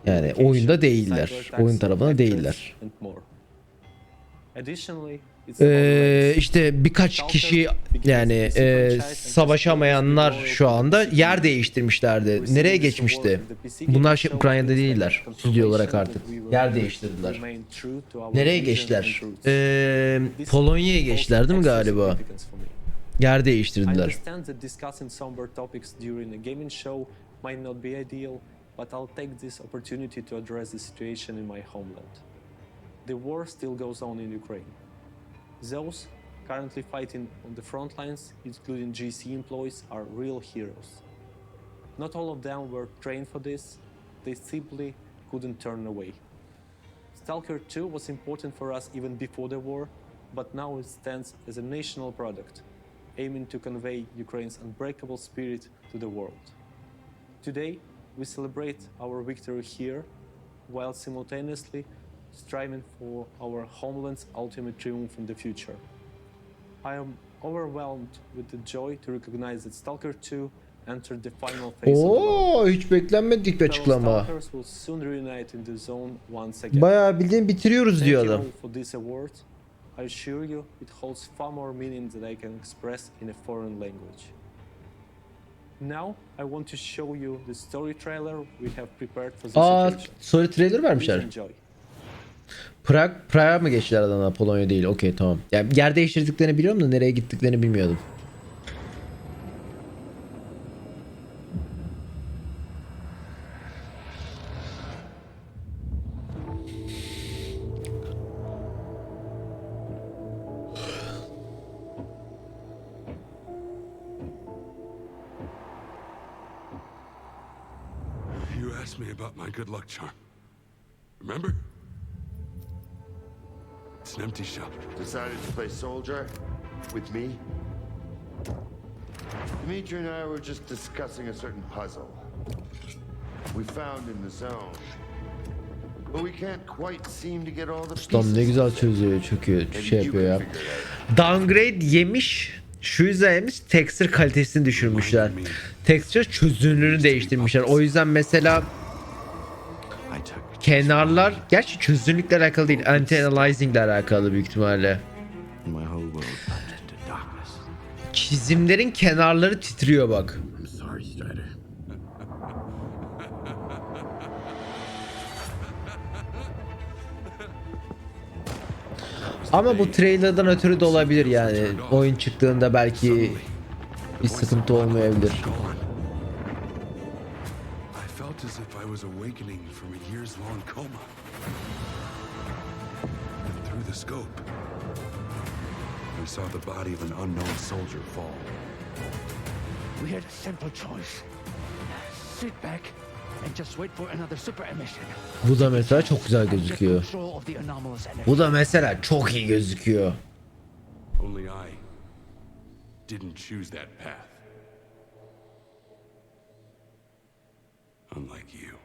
Yani oyunda değiller. Oyun tarafında değiller. İşte birkaç kişi yani savaşamayanlar şu anda yer değiştirmişlerdi. Nereye geçmişti? Bunlar şey Ukrayna'da değiller. Stüdyo olarak artık. Yer değiştirdiler. Nereye geçtiler? Polonya'ya geçtiler değil mi galiba? Yer değiştirdiler. The war still goes on in Ukraine. Those currently fighting on the front lines, including GC employees, are real heroes. Not all of them were trained for this, they simply couldn't turn away. Stalker 2 was important for us even before the war, but now it stands as a national product, aiming to convey Ukraine's unbreakable spirit to the world. Today, we celebrate our victory here, while simultaneously striving for our homeland's ultimate triumph in the future. I am overwhelmed with the joy to recognize that Stalker 2 entered the final phase Oo, hiç beklenmedik bir açıklama. Bayağı bildiğin bitiriyoruz diyor adam. I assure you it holds far more meaning than I can express in a foreign language. Now I want to show you the story trailer we have prepared for this occasion. Story trailer vermişler. Prag'a mı geçtiler adamlar? Polonya değil. Okey tamam. Yani yer değiştirdiklerini biliyorum da nereye gittiklerini bilmiyordum. You asked me about my good luck charm. Remember? It's an empty shell. Decided to play soldier with me? Dimitri and I were just discussing a certain puzzle we found in the zone. But we can't quite seem to get all the pieces. Ustam ne güzel çözüyor, çöküyor, şey yapıyor ya. Downgrade yemiş. Şu yüzden yemiş, texture kalitesini düşürmüşler. Texture çözünürlüğünü değiştirmişler. O yüzden mesela kenarlar gerçi çözünürlükle alakalı değil, anti-aliasing ile alakalı büyük ihtimalle. Çizimlerin kenarları titriyor bak. Ama bu trailer'dan ötürü de olabilir yani. Oyun çıktığında belki bir sıkıntı olmayabilir. I felt as if I was awakening from a years-long coma. And through the scope, I saw the body of an unknown soldier fall. We had a simple choice. Sit back and just wait for another super emission. Bu da mesela çok güzel gözüküyor. Bu da mesela çok iyi gözüküyor. Only I didn't choose that path. Unlike you.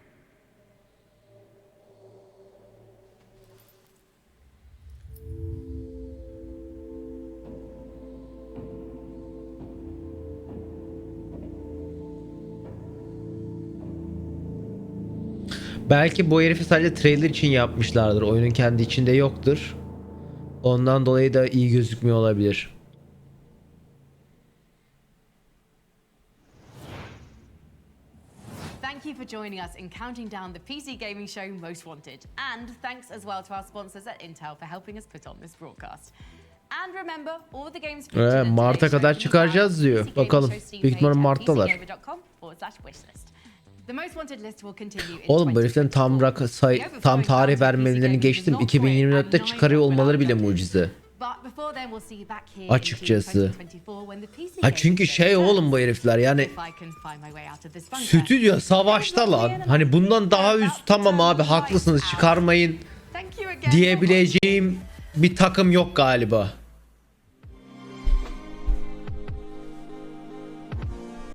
Belki bu herifi sadece trailer için yapmışlardır. Oyunun kendi içinde yoktur. Ondan dolayı da iyi gözükmüyor olabilir. Thank you for joining us in counting down the PC gaming show Most Wanted. And thanks as well to our sponsors at Intel for helping us put on this broadcast. And remember, all the games featured in Mart'a today's show kadar can be çıkaracağız found diyor. on the PC Bakalım. Gaming Show Büyük ihtimalle Steam page at Mart'talar. pcgamer.com/wishlist. The Most Wanted list will continue in Oğlum bu heriflerin tam tarih vermelerini geçtim. 2024'te çıkarıyor olmaları bile mucize. Açıkçası. Ha çünkü şey oğlum bu herifler yani stüdyo savaşta lan. Hani bundan daha üst tamam abi haklısınız çıkarmayın diyebileceğim bir takım yok galiba.